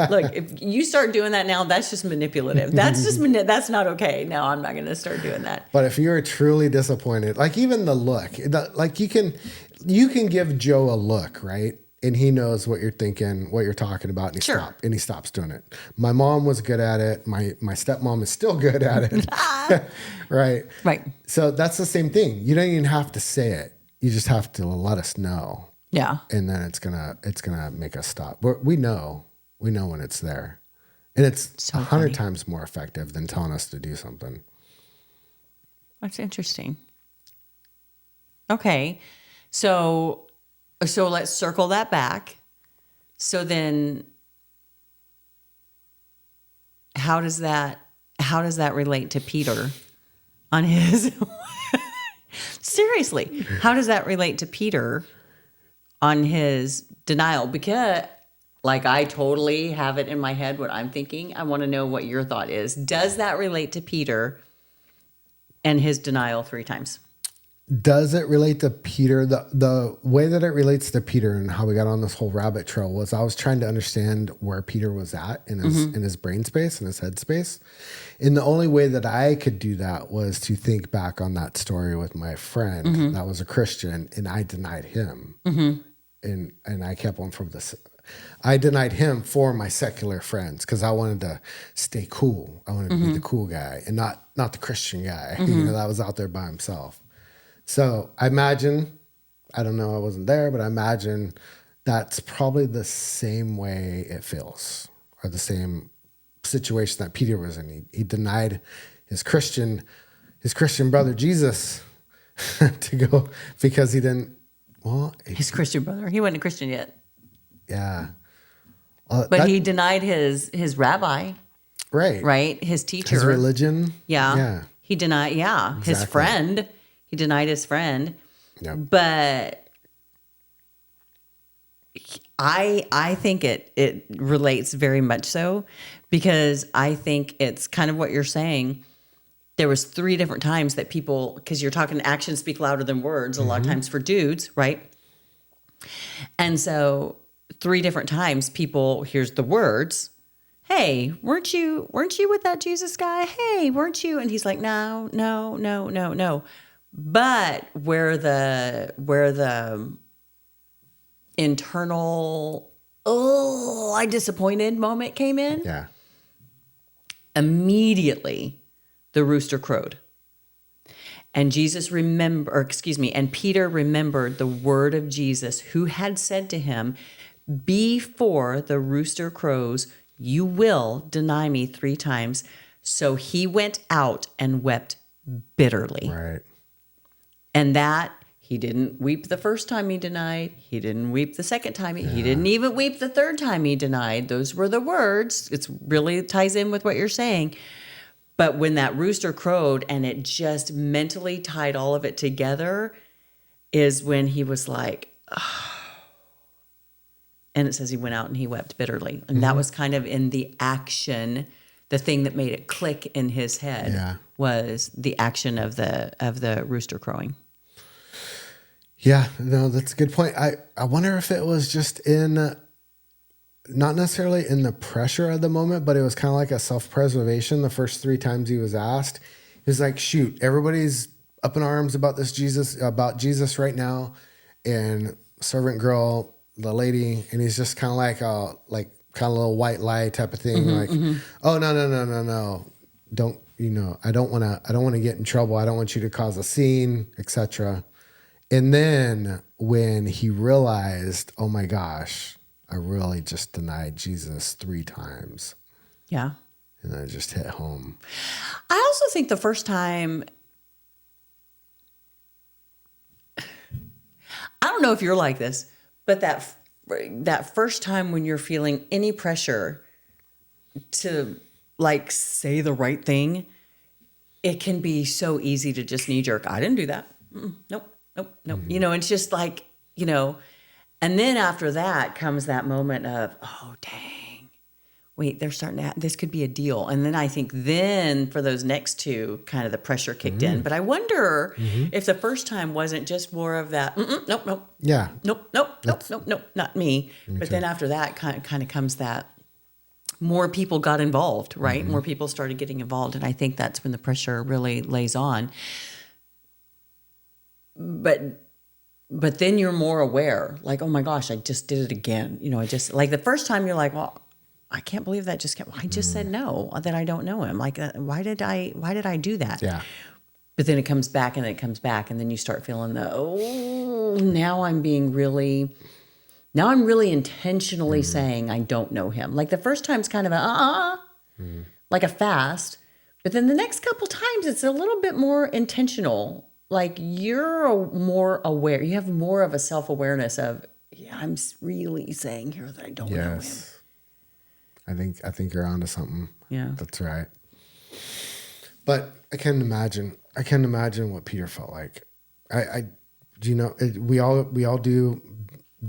look. If you start doing that now, that's just manipulative. That's not okay. No, I'm not going to start doing that. But if you're truly disappointed, like even the look, like you can give Joe a look, right? And he knows what you're thinking, what you're talking about, and he stops doing it. My mom was good at it. My stepmom is still good at it. Right. Right. So that's the same thing. You don't even have to say it. You just have to let us know. Yeah. And then it's gonna make us stop. We know when it's there. And it's so 100 times more effective than telling us to do something. That's interesting. Okay. So let's circle that back. So then how does that relate to Peter on his seriously, how does that relate to Peter on his denial? Because like I totally have it in my head what I'm thinking. I want to know what your thought is. Does that relate to Peter and his denial 3 times? Does it relate to Peter? The way that it relates to Peter and how we got on this whole rabbit trail was I was trying to understand where Peter was at in his brain space and his head space. And the only way that I could do that was to think back on that story with my friend that was a Christian, and I denied him. And I kept on from this. I denied him for my secular friends because I wanted to stay cool. I wanted to be the cool guy and not the Christian guy, that was out there by himself. So I imagine, I don't know, I wasn't there, but I imagine that's probably the same way it feels, or the same situation that Peter was in. He denied his Christian brother Jesus to go because he didn't. Well, his Christian brother. He wasn't a Christian yet. Yeah, but he denied his rabbi. Right. Right. His teacher. His religion. Yeah. Yeah. He denied. Yeah. Exactly. His friend. He denied his friend. Yep. But I think it relates very much so, because I think it's kind of what you're saying. There was 3 different times that people, because you're talking actions speak louder than words a lot of times for dudes, right? And so 3 different times people hears the words, hey, weren't you with that Jesus guy? Hey, weren't you? And he's like, no. But where the internal, I disappointed moment came in. Yeah. Immediately the rooster crowed. And and Peter remembered the word of Jesus, who had said to him, before the rooster crows, you will deny me 3 times. So he went out and wept bitterly. Right. And that he didn't weep the first time he denied. He didn't weep the second time. He didn't even weep the third time he denied. Those were the words. It's really ties in with what you're saying. But when that rooster crowed and it just mentally tied all of it together is when he was like, oh. And it says he went out and he wept bitterly. And that was kind of in the action. The thing that made it click in his head was the action of the rooster crowing. Yeah, no, that's a good point. I wonder if it was just not necessarily in the pressure of the moment, but it was kind of like a self-preservation. The first 3 times he was asked, he was like, shoot, everybody's up in arms about Jesus right now. And servant girl, the lady, and he's just kind of like a little white lie type of thing. Oh, no. Don't, I don't want to get in trouble. I don't want you to cause a scene, etc. And then when he realized, oh my gosh, I really just denied Jesus 3 times. Yeah. And then it just hit home. I also think the first time, I don't know if you're like this, but that first time when you're feeling any pressure to like say the right thing, it can be so easy to just knee jerk. I didn't do that. Nope. Mm-hmm. It's just like, and then after that comes that moment of, oh, dang, wait, they're starting to, this could be a deal. And then I think then for those next 2, kind of the pressure kicked in. But I wonder if the first time wasn't just more of that, nope. Yeah. Nope, not me. But then after that kind of comes that more people got involved, right? More people started getting involved. And I think that's when the pressure really lays on. But then you're more aware, like, oh my gosh, I just did it again. I just, like the first time you're like, well, I can't believe that just I just said no, that I don't know him. Like, why did I do that? Yeah. But then it comes back and then you start feeling now I'm really intentionally saying I don't know him. Like the first time's kind of like a fast, but then the next couple times it's a little bit more intentional. Like you're more aware. You have more of a self-awareness of, I'm really saying here that I don't know him. I think you're onto something. Yeah. That's right. But I can't imagine what Peter felt like. We all do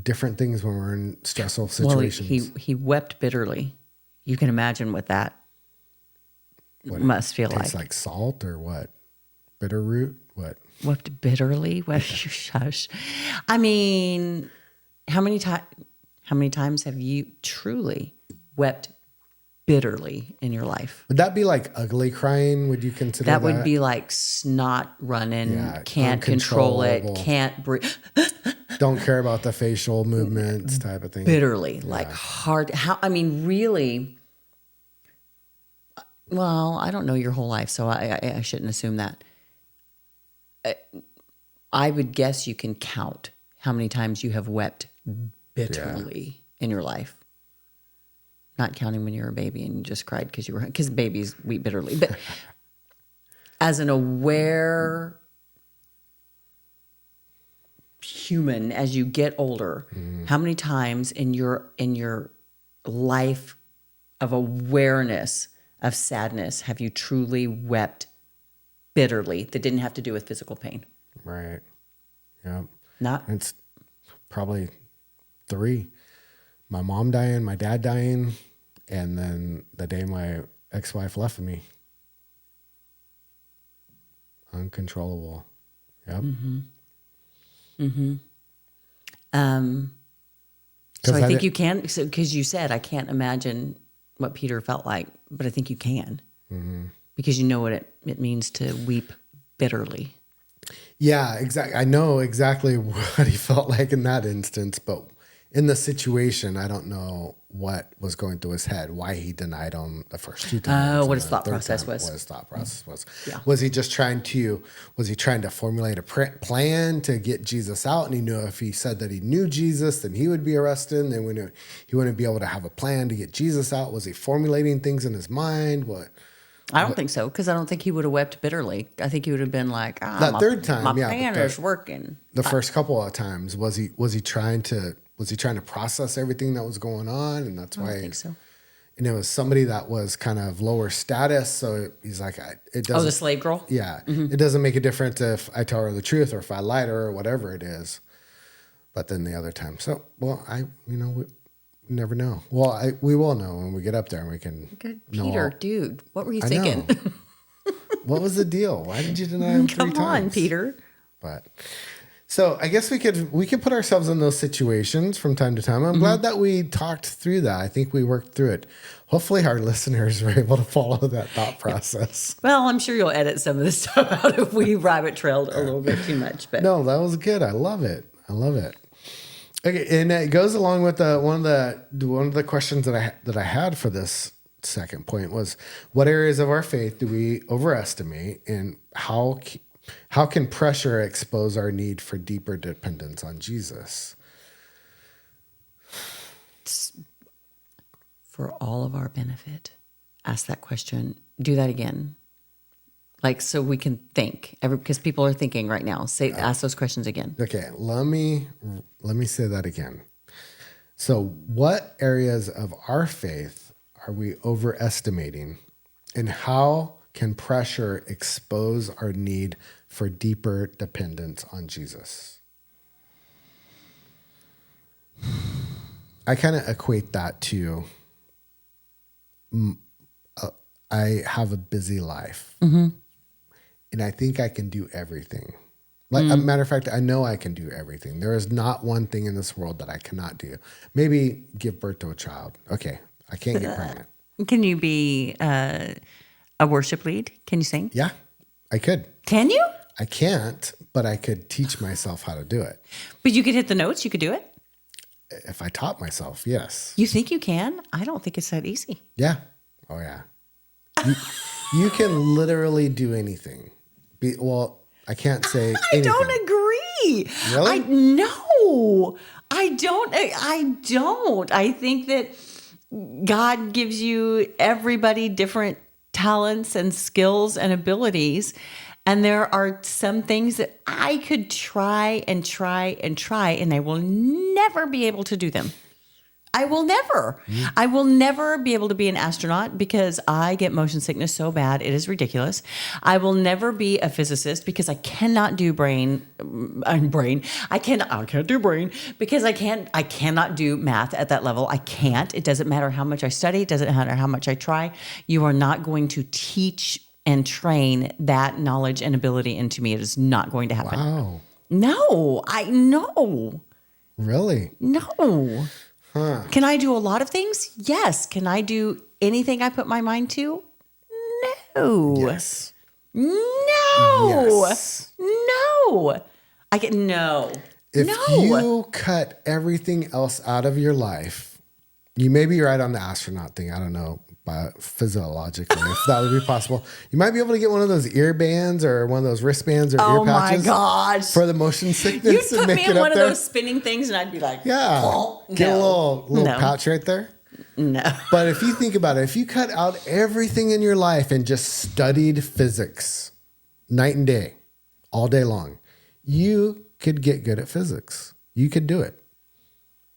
different things when we're in stressful situations. Well, he wept bitterly. You can imagine what that must feel like. Tastes like salt or what? Bitter root? What? Wept bitterly? What? Shush. I mean, how many times have you truly wept bitterly in your life? Would that be like ugly crying? Would you consider that? That would be like snot running, can't control it, can't breathe. Don't care about the facial movements type of thing. Bitterly, like hard. Really? Well, I don't know your whole life, so I shouldn't assume that. I would guess you can count how many times you have wept bitterly in your life. Not counting when you were a baby and you just cried because babies weep bitterly. But as an aware human, as you get older, how many times in your life of awareness of sadness have you truly wept bitterly that didn't have to do with physical pain? Right. Yeah. It's probably 3. My mom dying, my dad dying, and then the day my ex-wife left me. Uncontrollable. Yep. So I think you can, because you said, I can't imagine what Peter felt like, but I think you can. Because you know what it means to weep bitterly. Yeah, exactly. I know exactly what he felt like in that instance, but in the situation, I don't know what was going through his head, why he denied him the first 2 times. What his thought process was. What his thought process was. Yeah. Was he trying to formulate a plan to get Jesus out? And he knew if he said that he knew Jesus, then he would be arrested. And then he wouldn't be able to have a plan to get Jesus out. Was he formulating things in his mind? I don't think so, because I don't think he would have wept bitterly. I think he would have been like, that third time, my plan is working. The first couple of times, was he trying to process everything that was going on? And that's why I don't think so. And it was somebody that was kind of lower status. So he's like, it doesn't. The slave girl? Yeah. It doesn't make a difference if I tell her the truth or if I lie to her or whatever it is. But then the other time. So, well, we never know. Well, we will know when we get up there and we can. Good Peter, dude, what were you thinking? What was the deal? Why did you deny him 3 times? Come on, Peter. But so I guess we could put ourselves in those situations from time to time. I'm glad that we talked through that. I think we worked through it. Hopefully our listeners were able to follow that thought process. Well, I'm sure you'll edit some of this stuff out if we rabbit trailed a little bit too much. But no, that was good. I love it. Okay, and it goes along with one of the questions that I had for this second point was, what areas of our faith do we overestimate, and how can pressure expose our need for deeper dependence on Jesus? For all of our benefit, ask that question. Do that again. Like, so we can think, because people are thinking right now. Ask those questions again. Okay, let me say that again. So, what areas of our faith are we overestimating, and how can pressure expose our need for deeper dependence on Jesus? I kind of equate that to I have a busy life. Mm-hmm. And I think I can do everything. Like, a matter of fact, I know I can do everything. There is not one thing in this world that I cannot do. Maybe give birth to a child. Okay, I can't get pregnant. Can you be a worship lead? Can you sing? Yeah, I could. Can you? I can't, but I could teach myself how to do it. But you could hit the notes? You could do it? If I taught myself, yes. You think you can? I don't think it's that easy. Yeah. Oh, yeah. You can literally do anything. I can't say anything. I don't agree. Really? No, I don't. I think that God gives you everybody different talents and skills and abilities. And there are some things that I could try, and I will never be able to do them. I will never. I will never be able to be an astronaut because I get motion sickness so bad. It is ridiculous. I will never be a physicist because I cannot do brain. I can't do brain because I cannot do math at that level. I can't. It doesn't matter how much I study. It doesn't matter how much I try. You are not going to teach and train that knowledge and ability into me. It is not going to happen. Wow. No, I know. Really? No. Huh. Can I do a lot of things? Yes. Can I do anything I put my mind to? No. Yes. No. Yes. No. No. If you cut everything else out of your life, you may be right on the astronaut thing. I don't know, physiologically, if that would be possible. You might be able to get one of those ear bands or one of those wristbands or ear patches. Oh my gosh. For the motion sickness. You'd put me in one of those spinning things and I'd be like, yeah. Oh, get a little pouch right there. No. But if you think about it, if you cut out everything in your life and just studied physics night and day, all day long, you could get good at physics. You could do it.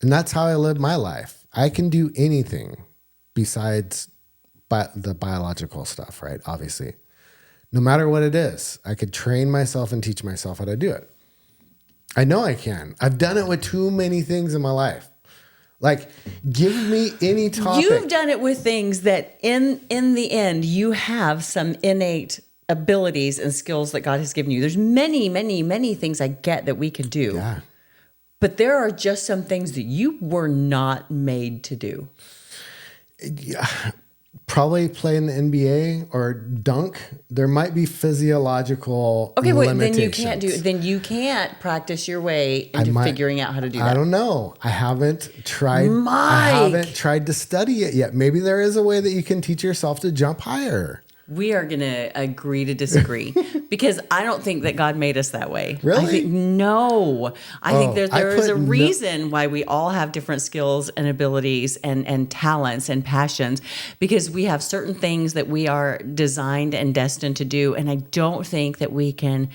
And that's how I live my life. I can do anything besides the biological stuff, right? Obviously. No matter what it is, I could train myself and teach myself how to do it. I know I can. I've done it with too many things in my life. Like, give me any topic. You've done it with things that in the end, you have some innate abilities and skills that God has given you. There's many, many, many things I get that we can do. Yeah. But there are just some things that you were not made to do. Yeah. probably play in the NBA or dunk, there might be physiological Okay, wait, limitations. then you can't practice your way into figuring out how to do that. I don't know. I haven't tried to study it yet. Maybe there is a way that you can teach yourself to jump higher. We are going to agree to disagree because I don't think that God made us that way. Really? I think there is a reason why we all have different skills and abilities and talents and passions, because we have certain things that we are designed and destined to do. And I don't think that we can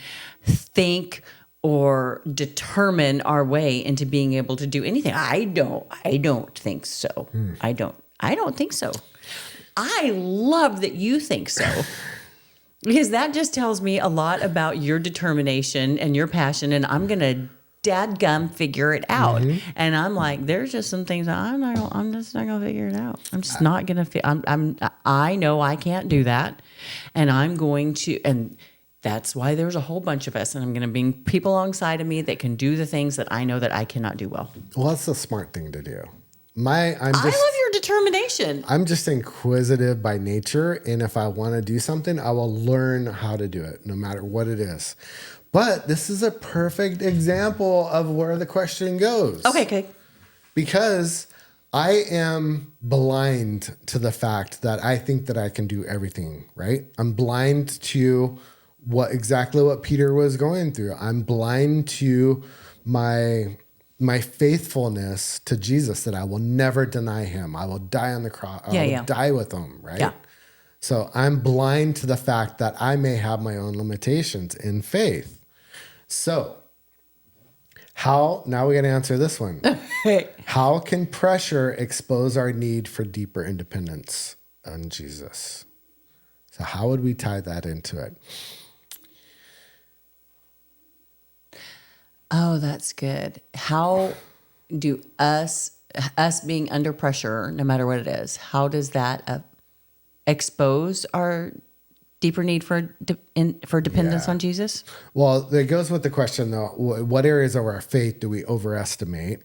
think or determine our way into being able to do anything. I don't think so. I don't think so. I love that you think so, because that just tells me a lot about your determination and your passion, and I'm going to dadgum figure it out. And I'm like, there's just some things I'm just not going to figure it out. I'm just not going to I know I can't do that, and I'm going to, and that's why there's a whole bunch of us, and I'm going to bring people alongside of me that can do the things that I know that I cannot do well. Well, that's the smart thing to do. I love your determination. I'm just inquisitive by nature, and if I want to do something, I will learn how to do it, no matter what it is. But this is a perfect example of where the question goes. Okay. Because I am blind to the fact that I think that I can do everything, right? I'm blind to exactly what Peter was going through. I'm blind to my faithfulness to Jesus, that I will never deny him. I will die on the cross. I will die with him, right? Yeah. So I'm blind to the fact that I may have my own limitations in faith. So now we got to answer this one. How can pressure expose our need for deeper independence on Jesus? So how would we tie that into it? Oh, that's good. How do us being under pressure, no matter what it is, how does that expose our deeper need for dependence on Jesus? Well, it goes with the question, though. What areas of our faith do we overestimate?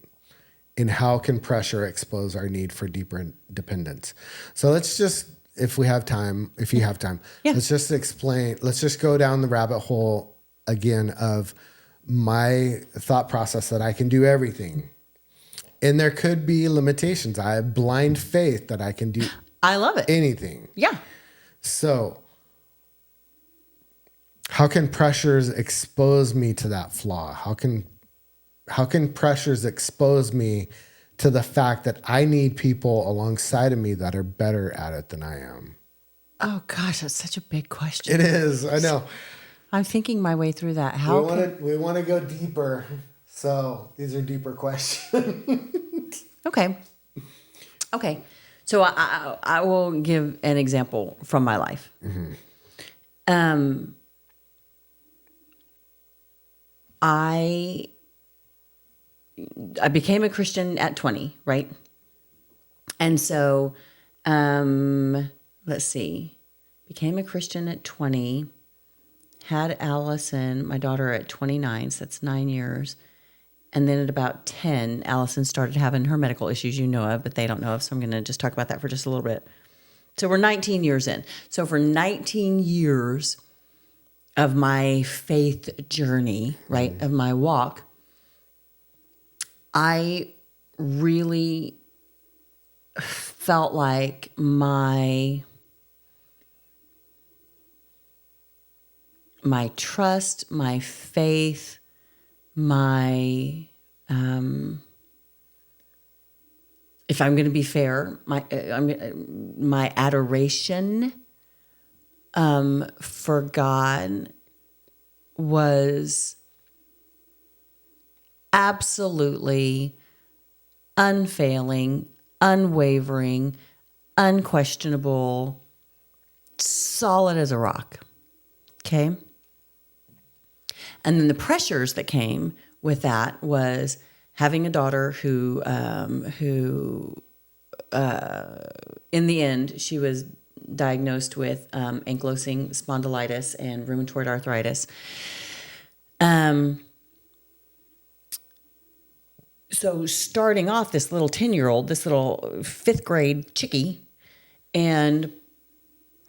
And how can pressure expose our need for deeper dependence? So let's just, if you have time, let's just explain. Let's just go down the rabbit hole again of my thought process that I can do everything. And there could be limitations. I have blind faith that I can do anything. Yeah. So how can pressures expose me to that flaw? How can pressures expose me to the fact that I need people alongside of me that are better at it than I am? Oh gosh, that's such a big question. It is. I know. I'm thinking my way through that. We want to go deeper. So these are deeper questions. Okay. So I will give an example from my life. I became a Christian at 20, right? And so, let's see, became a Christian at 20. Had Allison, my daughter, at 29, so that's 9 years. And then at about 10, Allison started having her medical issues you know of, but they don't know of, so I'm going to just talk about that for just a little bit. So we're 19 years in. So for 19 years of my faith journey, right, of my walk, I really felt like my trust, my faith, my, if I'm going to be fair, my adoration for God was absolutely unfailing, unwavering, unquestionable, solid as a rock. Okay? And then the pressures that came with that was having a daughter who in the end, she was diagnosed with ankylosing spondylitis and rheumatoid arthritis. So starting off, this little 10-year-old, this little 5th grade chickie, and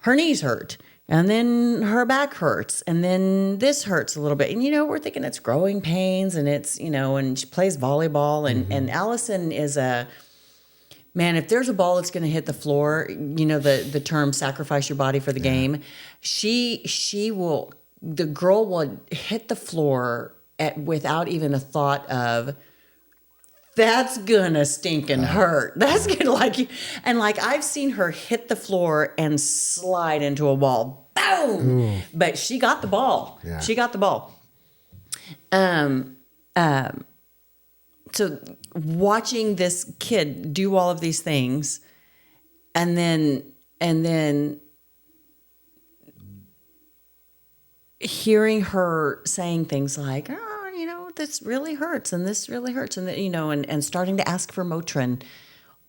her knees hurt. And then her back hurts. And then this hurts a little bit. And, we're thinking it's growing pains and it's, and she plays volleyball. And Allison is man, if there's a ball that's going to hit the floor, the term sacrifice your body for the game, the girl will hit the floor without even a thought of, that's gonna stink and hurt. That's gonna I've seen her hit the floor and slide into a wall. Boom! Ooh. But she got the ball. Yeah. She got the ball. So watching this kid do all of these things, and then hearing her saying things like, this really hurts and this really hurts. And, and starting to ask for Motrin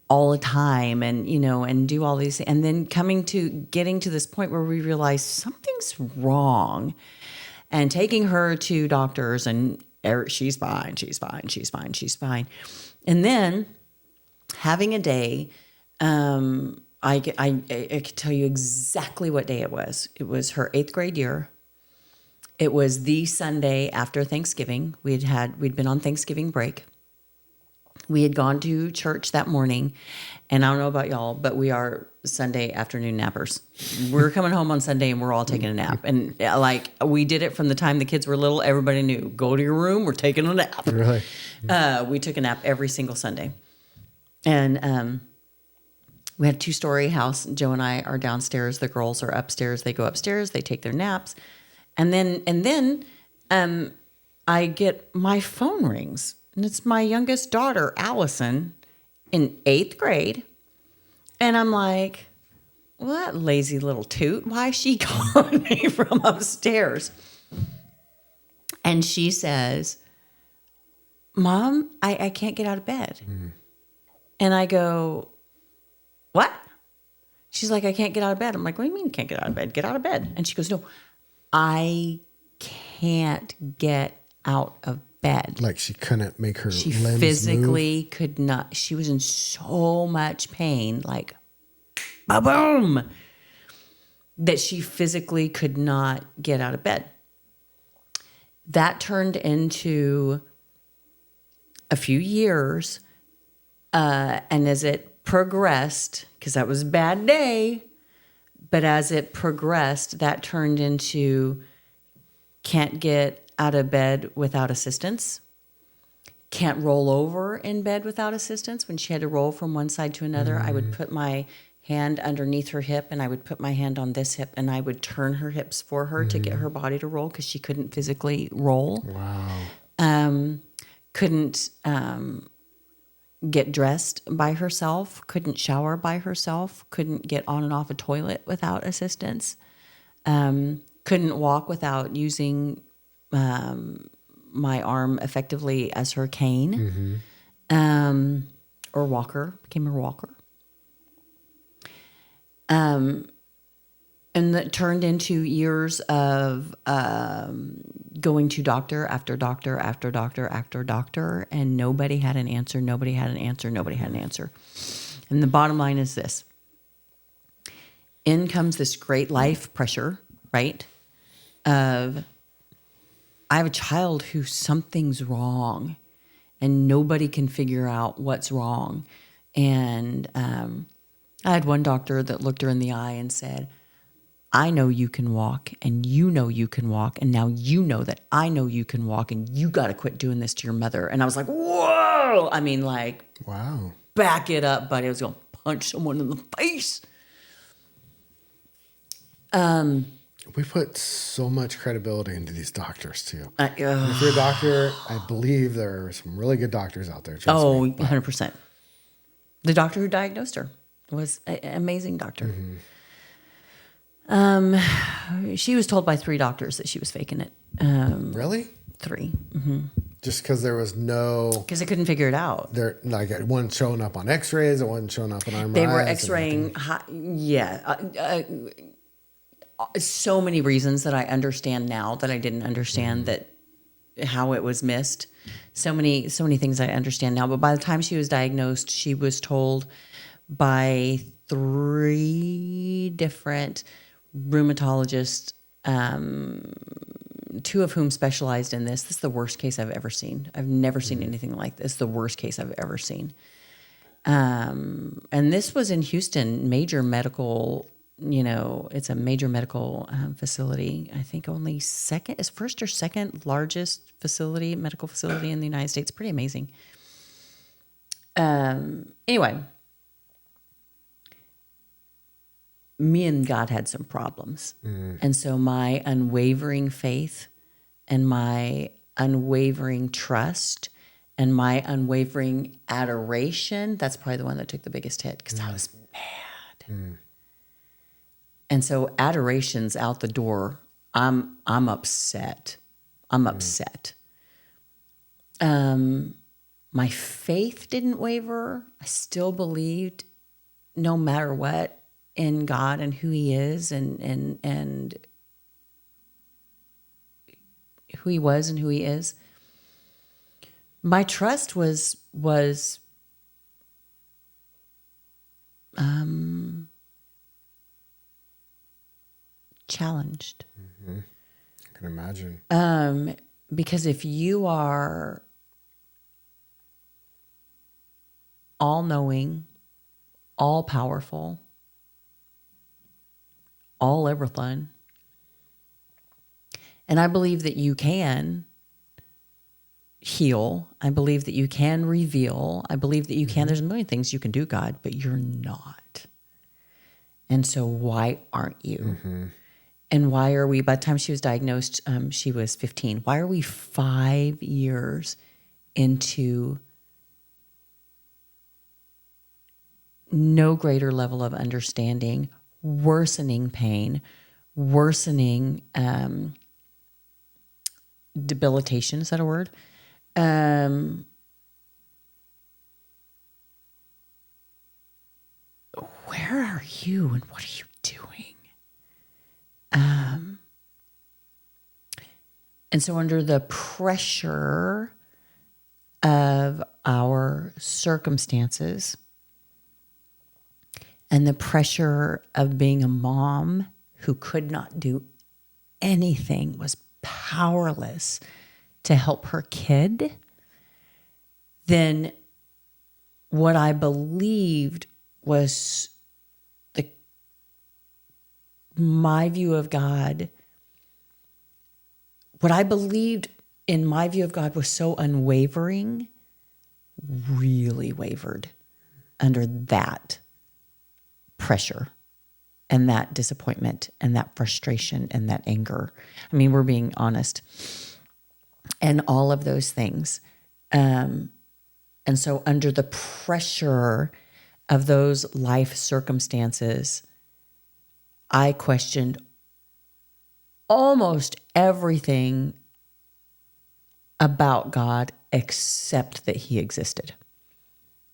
all the time and do all these things. And then getting to this point where we realize something's wrong and taking her to doctors and she's fine. And then having a day, I could tell you exactly what day it was. It was her 8th grade year. It was the Sunday after Thanksgiving. We'd been on Thanksgiving break. We had gone to church that morning, and I don't know about y'all, but we are Sunday afternoon nappers. We're coming home on Sunday and we're all taking a nap. And we did it from the time the kids were little. Everybody knew, go to your room, we're taking a nap. Really? We took a nap every single Sunday. And we had a 2-story house. Joe and I are downstairs. The girls are upstairs. They go upstairs. They take their naps. And then I get my phone rings, and it's my youngest daughter, Allison, in 8th grade. And I'm like, well, that lazy little toot, why is she calling me from upstairs? And she says, Mom, I can't get out of bed. Mm. And I go, what? She's like, I can't get out of bed. I'm like, what do you mean you can't get out of bed? Get out of bed. And she goes, no, I can't get out of bed. Like she couldn't make her she limbs physically move? Could not. She was in so much pain, like boom, that she physically could not get out of bed. That turned into a few years, and as it progressed, because that was a bad day, but as it progressed, that turned into can't get out of bed without assistance, can't roll over in bed without assistance. When she had to roll from one side to another, I would put my hand underneath her hip and I would put my hand on this hip and I would turn her hips for her to get her body to roll because she couldn't physically roll. Wow. Couldn't get dressed by herself, couldn't shower by herself, couldn't get on and off a toilet without assistance, couldn't walk without using my arm effectively as her cane, or walker, became her walker. And that turned into years of going to doctor after doctor after doctor after doctor, and nobody had an answer, nobody had an answer, nobody had an answer. And the bottom line is this. In comes this great life pressure, right? Of, I have a child who something's wrong, and nobody can figure out what's wrong. And I had one doctor that looked her in the eye and said, I know you can walk, and you know you can walk, and now you know that I know you can walk, and you got to quit doing this to your mother. And I was like, whoa! I mean, like, wow, back it up, buddy. I was going to punch someone in the face. We put so much credibility into these doctors too. If you're a doctor, I believe there are some really good doctors out there. Oh, 100%. The doctor who diagnosed her was an amazing doctor. Mm-hmm. She was told by 3 doctors that she was faking it. Really? 3. Mm-hmm. Just because there was no... Because they couldn't figure it out. Like it wasn't showing up on x-rays, it wasn't showing up on MRIs. They were x-raying... so many reasons that I understand now that I didn't understand that how it was missed. So many things I understand now. But by the time she was diagnosed, she was told by 3 different rheumatologists, 2 of whom specialized in this. This is the worst case I've ever seen. I've never seen anything like this. The worst case I've ever seen. And this was in Houston, major medical, it's a major medical facility. I think only first or second largest medical facility in the United States. Pretty amazing. Anyway, me and God had some problems. And so my unwavering faith and my unwavering trust and my unwavering adoration, that's probably the one that took the biggest hit because I was mad. And so adoration's out the door. I'm upset. I'm upset. My faith didn't waver. I still believed no matter what in God and who he is and who he was and who he is. My trust was challenged. I can imagine. Because if you are all-knowing, all-powerful, all everything, and I believe that you can heal. I believe that you can reveal. I believe that you can. There's a million things you can do, God, but you're not. And so why aren't you? And why are we, by the time she was diagnosed, she was 15. Why are we 5 years into no greater level of understanding, worsening pain, worsening debilitation? Is that a word? Where are you and what are you doing? And so under the pressure of our circumstances and the pressure of being a mom who could not do anything, was powerless to help her kid, then what I believed was my view of God, what I believed in my view of God was so unwavering, really wavered under that pressure and that disappointment and that frustration and that anger. I mean, we're being honest. And all of those things. And so under the pressure of those life circumstances, I questioned almost everything about God except that he existed.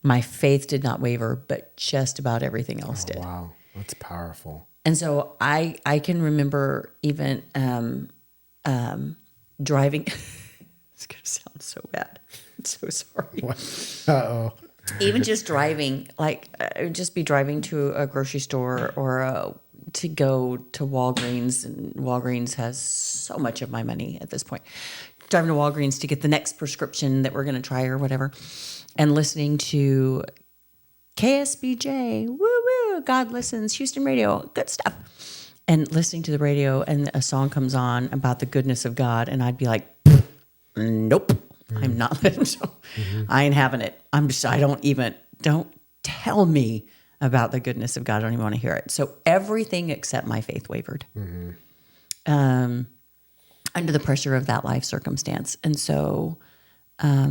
My faith did not waver, but just about everything else did. Wow, that's powerful. And so I can remember even driving. It's going to sound so bad. I'm so sorry. Uh-oh. Even just driving, just be driving to a grocery store or to go to Walgreens, and Walgreens has so much of my money at this point. Driving to Walgreens to get the next prescription that we're going to try or whatever, and listening to KSBJ, woo woo, God listens, Houston radio, good stuff. And listening to the radio, and a song comes on about the goodness of God, and I'd be like, nope, I'm not letting so. I ain't having it. Don't tell me about the goodness of God. I don't even want to hear it. So everything except my faith wavered under the pressure of that life circumstance. And so, I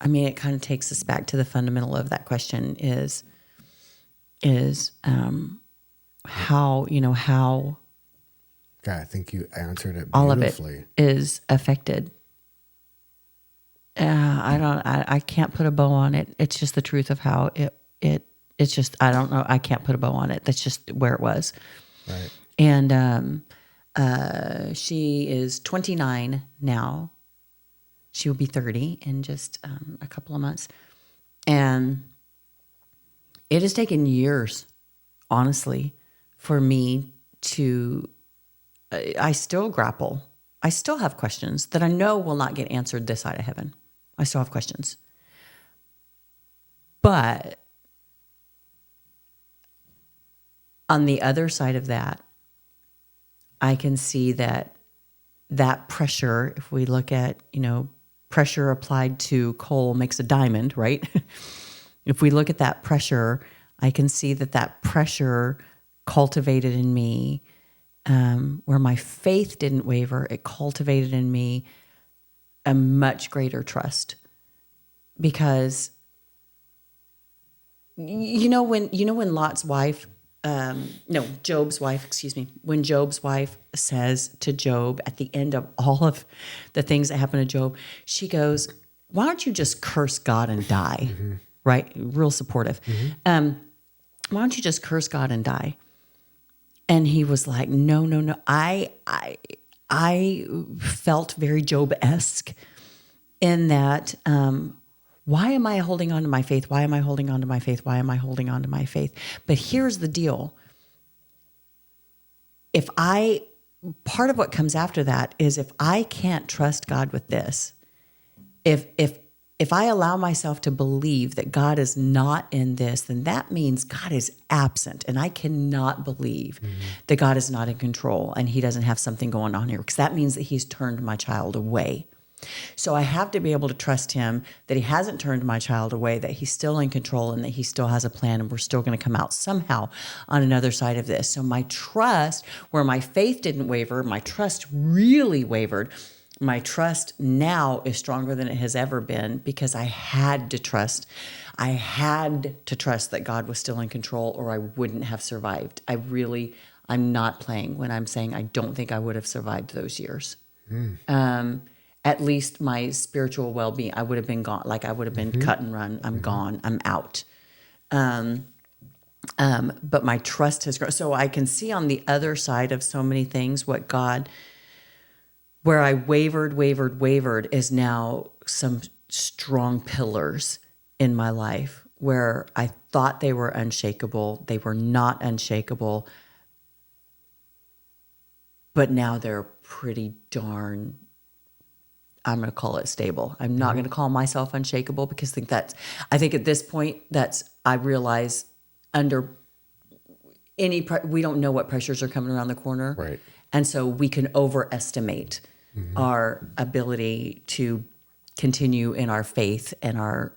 mean, it kind of takes us back to the fundamental of that question is how, God, I think you answered it beautifully. all of it is affected. I can't put a bow on it. It's just the truth of how it's just, I don't know. I can't put a bow on it. That's just where it was. Right. And, she is 29 now. She will be 30 in just, a couple of months. And it has taken years, honestly, for me to, I still grapple. I still have questions that I know will not get answered this side of heaven. I still have questions. But on the other side of that, I can see that pressure, if we look at, pressure applied to coal makes a diamond, right? If we look at that pressure, I can see that pressure cultivated in me, where my faith didn't waver, it cultivated in me a much greater trust. Because when Lot's wife, Job's wife, when Job's wife says to Job at the end of all of the things that happen to Job, she goes, why don't you just curse God and die? Mm-hmm. Right? Real supportive. Mm-hmm. Why don't you just curse God and die? And he was like, no. I felt very Job-esque in that, why am I holding on to my faith? Why am I holding on to my faith? Why am I holding on to my faith? But here's the deal. Part of what comes after that is if I can't trust God with this, if I allow myself to believe that God is not in this, then that means God is absent. And I cannot believe that God is not in control and he doesn't have something going on here, because that means that he's turned my child away. So I have to be able to trust him that he hasn't turned my child away, that he's still in control and that he still has a plan, and we're still going to come out somehow on another side of this. So my trust, where my faith didn't waver, my trust really wavered. My trust now is stronger than it has ever been, because I had to trust. I had to trust that God was still in control, or I wouldn't have survived. I'm not playing when I'm saying I don't think I would have survived those years. At least my spiritual well-being, I would have been gone. Like I would have been cut and run. I'm gone. I'm out. But my trust has grown. So I can see on the other side of so many things what God, where I wavered is now some strong pillars in my life where I thought they were unshakable. They were not unshakable. But now they're pretty darn, I'm going to call it stable. I'm not going to call myself unshakable, because I think at this point I realize under we don't know what pressures are coming around the corner. Right. And so we can overestimate our ability to continue in our faith and our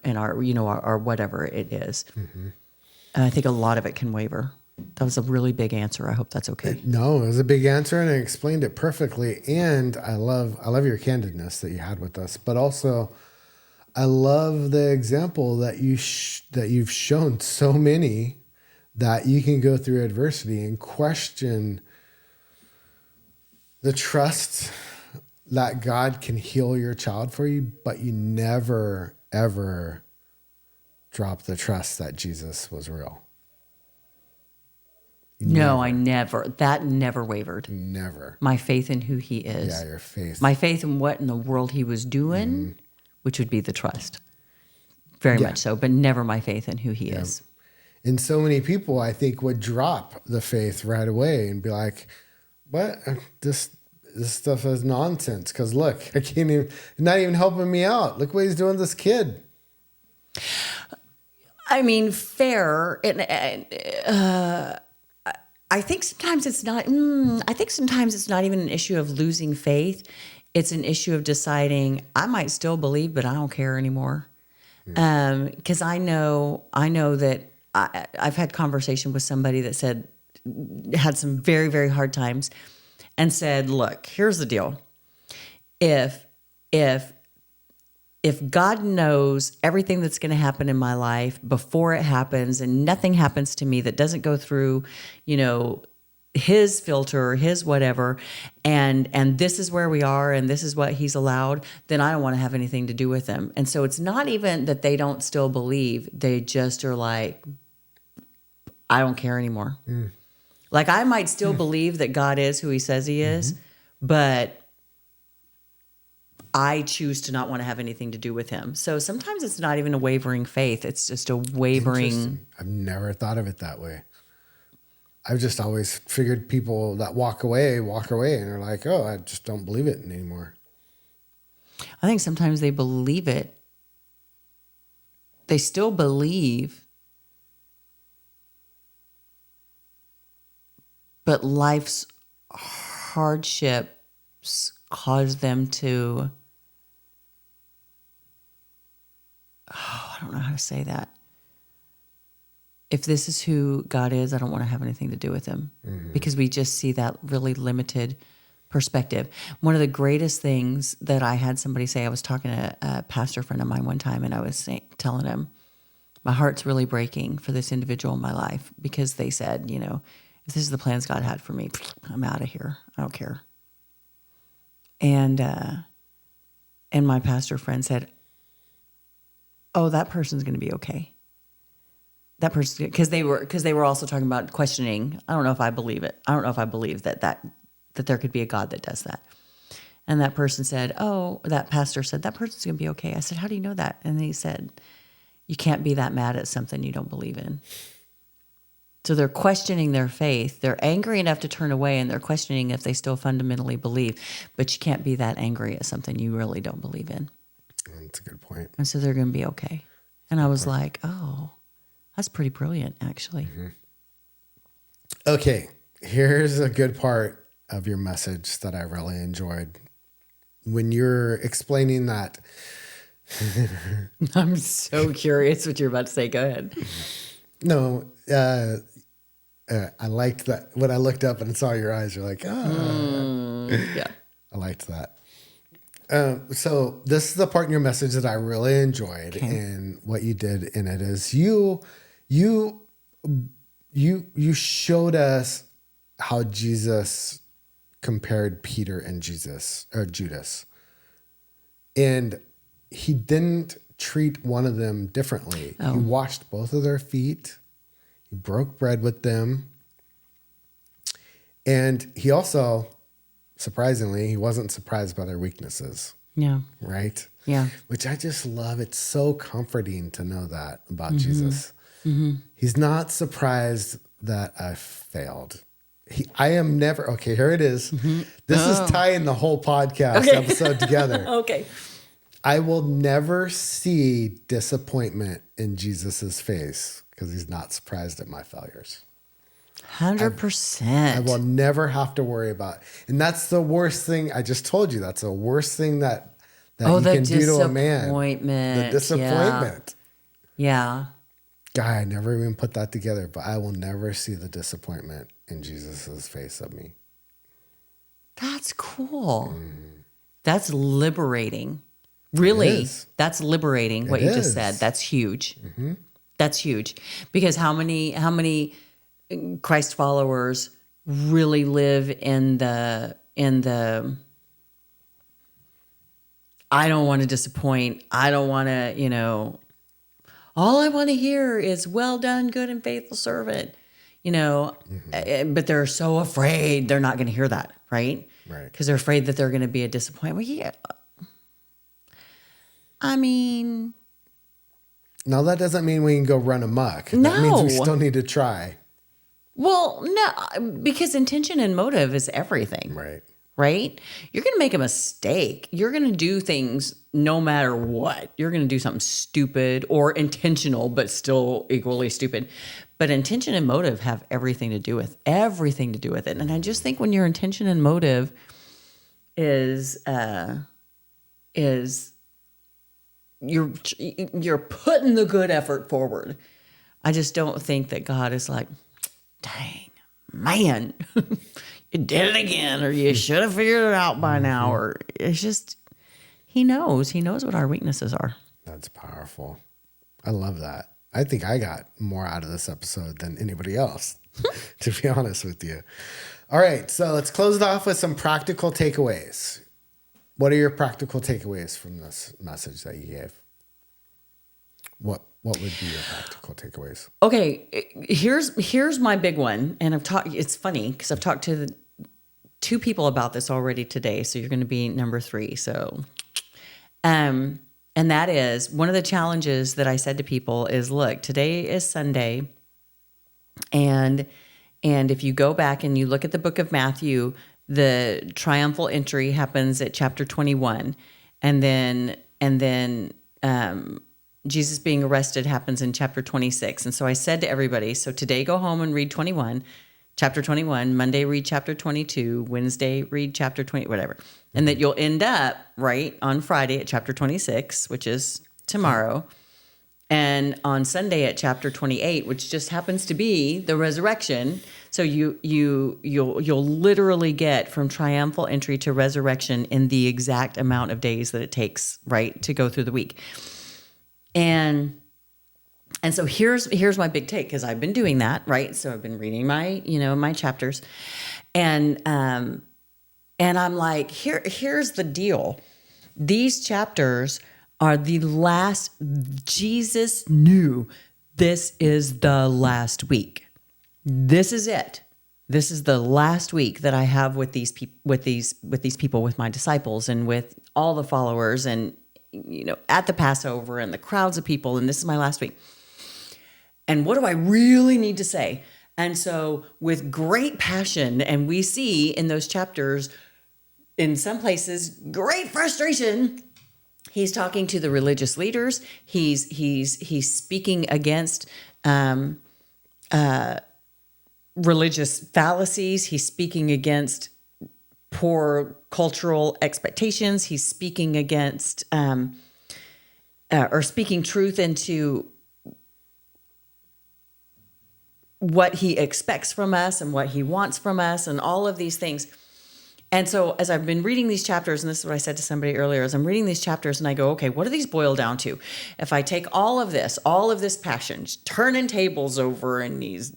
whatever it is. And I think a lot of it can waver. That was a really big answer. I hope that's okay. No, it was a big answer, and I explained it perfectly. And I love your candidness that you had with us, but also I love the example that you've shown so many that you can go through adversity and question the trust that God can heal your child for you, but you never, ever drop the trust that Jesus was real. No, I never. That never wavered. Never. My faith in who he is. Yeah, your faith. My faith in what in the world he was doing, which would be the trust. Very much so, but never my faith in who he is. And so many people, I think, would drop the faith right away and be like, what? This stuff is nonsense. Because look, I can't even, not even helping me out. Look what he's doing to this kid. I mean, fair. I think sometimes it's not. I think sometimes it's not even an issue of losing faith. It's an issue of deciding I might still believe, but I don't care anymore. Because I know that I've had conversation with somebody that had some very, very hard times, and said, "Look, here's the deal. If God knows everything that's going to happen in my life before it happens, and nothing happens to me that doesn't go through, his filter, his whatever, and this is where we are and this is what he's allowed, then I don't want to have anything to do with him." And so it's not even that they don't still believe. They just are like, I don't care anymore. Like I might still believe that God is who he says he is, but I choose to not want to have anything to do with him. So sometimes it's not even a wavering faith. It's just a wavering. I've never thought of it that way. I've just always figured people that walk away and they're like, oh, I just don't believe it anymore. I think sometimes they believe it. They still believe, but life's hardships cause them to, I don't know how to say that. If this is who God is, I don't want to have anything to do with him, because we just see that really limited perspective. One of the greatest things that I had somebody say, I was talking to a pastor friend of mine one time, and I was telling him, my heart's really breaking for this individual in my life, because they said, you know, if this is the plans God had for me, I'm out of here. I don't care. And my pastor friend said, oh, that person's going to be okay. That person, because they were also talking about questioning. I don't know if I believe it. I don't know if I believe that there could be a God that does that. And that person said, oh, that pastor said, that person's going to be okay. I said, how do you know that? And he said, you can't be that mad at something you don't believe in. So they're questioning their faith. They're angry enough to turn away, and they're questioning if they still fundamentally believe. But you can't be that angry at something you really don't believe in. That's a good point. And so they're going to be okay. And I was like, oh, that's pretty brilliant, actually. Okay, here's a good part of your message that I really enjoyed. When you're explaining that. I'm so curious what you're about to say. Go ahead. No, I liked that. When I looked up and saw your eyes, you're like, yeah. I liked that. So this is the part in your message that I really enjoyed, and what you did in it is you showed us how Jesus compared Peter and Judas, and he didn't treat one of them differently. Oh. He washed both of their feet. He broke bread with them. And he also, surprisingly, he wasn't surprised by their weaknesses. Yeah. Right? Yeah. Which I just love. It's so comforting to know that about Jesus. He's not surprised that I failed. I am never, okay, here it is. This is tying the whole podcast episode together. Okay. I will never see disappointment in Jesus's face because he's not surprised at my failures. 100%. I will never have to worry about it. And that's the worst thing. I just told you that's the worst thing that you can do to a man. The disappointment. Yeah. Guy, I never even put that together, but I will never see the disappointment in Jesus's face of me. That's cool. That's liberating. Really, that's liberating what you just said. That's huge. That's huge. Because how many Christ followers really live in the I don't want to disappoint. I don't want to, all I want to hear is well done, good and faithful servant, but they're so afraid they're not going to hear that. Right. Right. Because they're afraid that they're going to be a disappointment. Well, yeah. I mean, now that doesn't mean we can go run amok. No. That means we still need to try. Well, no, because intention and motive is everything. Right? You're going to make a mistake. You're going to do things no matter what. You're going to do something stupid or intentional, but still equally stupid. But intention and motive have everything to do with it. And I just think when your intention and motive is you're putting the good effort forward. I just don't think that God is like, dang, man, you did it again, or you should have figured it out by now. Or it's just, he knows what our weaknesses are. That's powerful. I love that. I think I got more out of this episode than anybody else, to be honest with you. All right, so let's close it off with some practical takeaways. What are your practical takeaways from this message that you gave? What would be your practical takeaways? Okay, here's my big one, and it's funny because I've talked to two people about this already today, so you're going to be number 3. So And that is one of the challenges that I said to people is, look, today is Sunday. And if you go back and you look at the book of Matthew, the triumphal entry happens at chapter 21. And then Jesus being arrested happens in chapter 26. And so I said to everybody, so today go home and read chapter 21, Monday read chapter 22, Wednesday read chapter 20, whatever. And that you'll end up right on Friday at chapter 26, which is tomorrow. And on Sunday at chapter 28, which just happens to be the resurrection. So you'll literally get from triumphal entry to resurrection in the exact amount of days that it takes, right, to go through the week. And so here's my big take, because I've been doing that, right? So I've been reading my chapters, and I'm like, here's the deal. These chapters are the last. Jesus knew this is the last week. This is it. This is the last week that I have with these people, with my disciples, and with all the followers, and at the Passover and the crowds of people. And this is my last week. And what do I really need to say? And so with great passion, and we see in those chapters, in some places, great frustration. He's talking to the religious leaders. He's speaking against religious fallacies. He's speaking against poor cultural expectations. He's speaking against or speaking truth into what he expects from us and what he wants from us, and all of these things. And so as I've been reading these chapters, and this is what I said to somebody earlier, as I'm reading these chapters and I go, okay, what do these boil down to? If I take all of this passion, turning tables over, and he's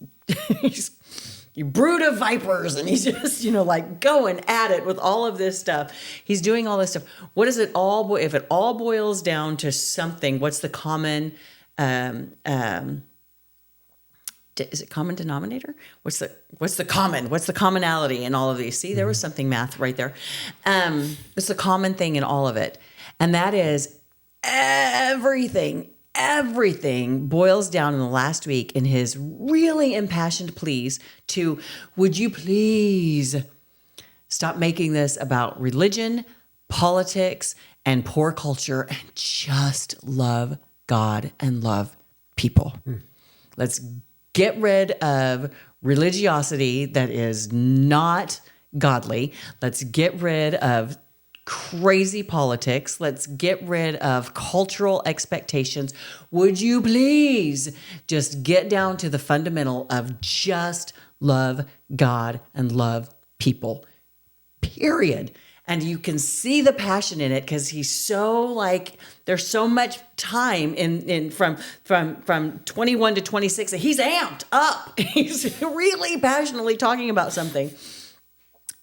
you brood of vipers, and he's just, like going at it with all of this stuff. He's doing all this stuff. What is it all, if it all boils down to something, what's the common, is it common denominator? What's the commonality in all of these? See, there was something math right there. It's the common thing in all of it. And that is everything boils down in the last week in his really impassioned pleas to, would you please stop making this about religion, politics, and poor culture, and just love God and love people. Let's get rid of religiosity that is not godly. Let's get rid of crazy politics. Let's get rid of cultural expectations. Would you please just get down to the fundamental of just love God and love people, period. And you can see the passion in it, because he's so there's so much time in from 21 to 26 that he's amped up. He's really passionately talking about something.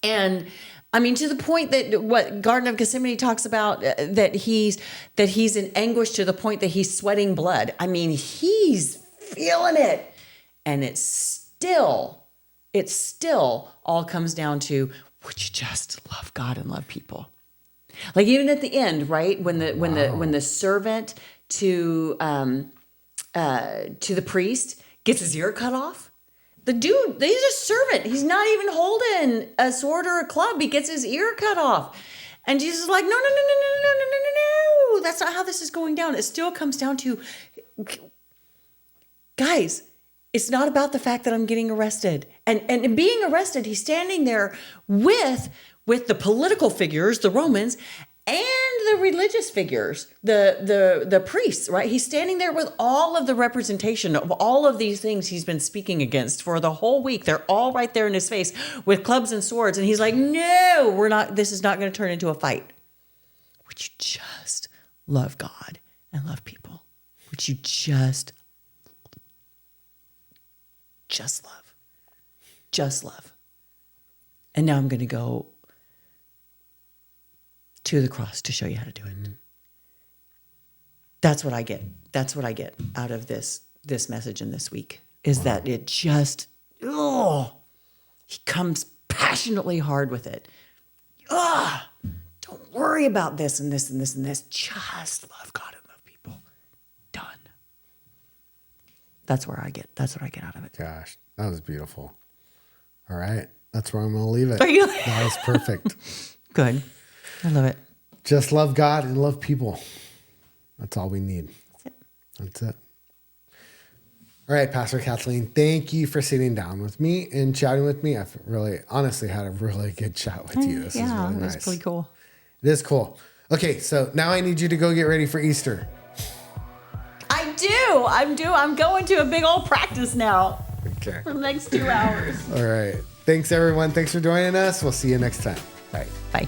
And I mean, to the point that what Garden of Gethsemane talks about, that he's in anguish to the point that he's sweating blood. I mean, he's feeling it. And it still all comes down to, would you just love God and love people? Like even at the end, right? When the servant to the priest gets his ear cut off, the dude, he's a servant. He's not even holding a sword or a club. He gets his ear cut off. And Jesus is like, no. That's not how this is going down. It still comes down to, guys, it's not about the fact that I'm getting arrested. And being arrested, he's standing there with the political figures, the Romans, and the religious figures, the priests, right? He's standing there with all of the representation of all of these things he's been speaking against for the whole week. They're all right there in his face with clubs and swords. And he's like, no, this is not going to turn into a fight. Would you just love God and love people? Would you just love? And now I'm going to go to the cross to show you how to do it. That's what I get. That's what I get out of this message in this week, is that it just, he comes passionately hard with it. Don't worry about this and this and this and this. Just love God and love people. Done. That's what I get out of it. Gosh, that was beautiful. All right. That's where I'm going to leave it. Are you? That was perfect. Good. I love it. Just love God and love people. That's all we need. That's it. All right, Pastor Cathleen, thank you for sitting down with me and chatting with me. I've really, honestly had a really good chat with you. This is really nice. It's pretty cool. It is cool. Okay, so now I need you to go get ready for Easter. I'm going to a big old practice now. Okay. For the next 2 hours. All right. Thanks, everyone. Thanks for joining us. We'll see you next time. Bye. Bye.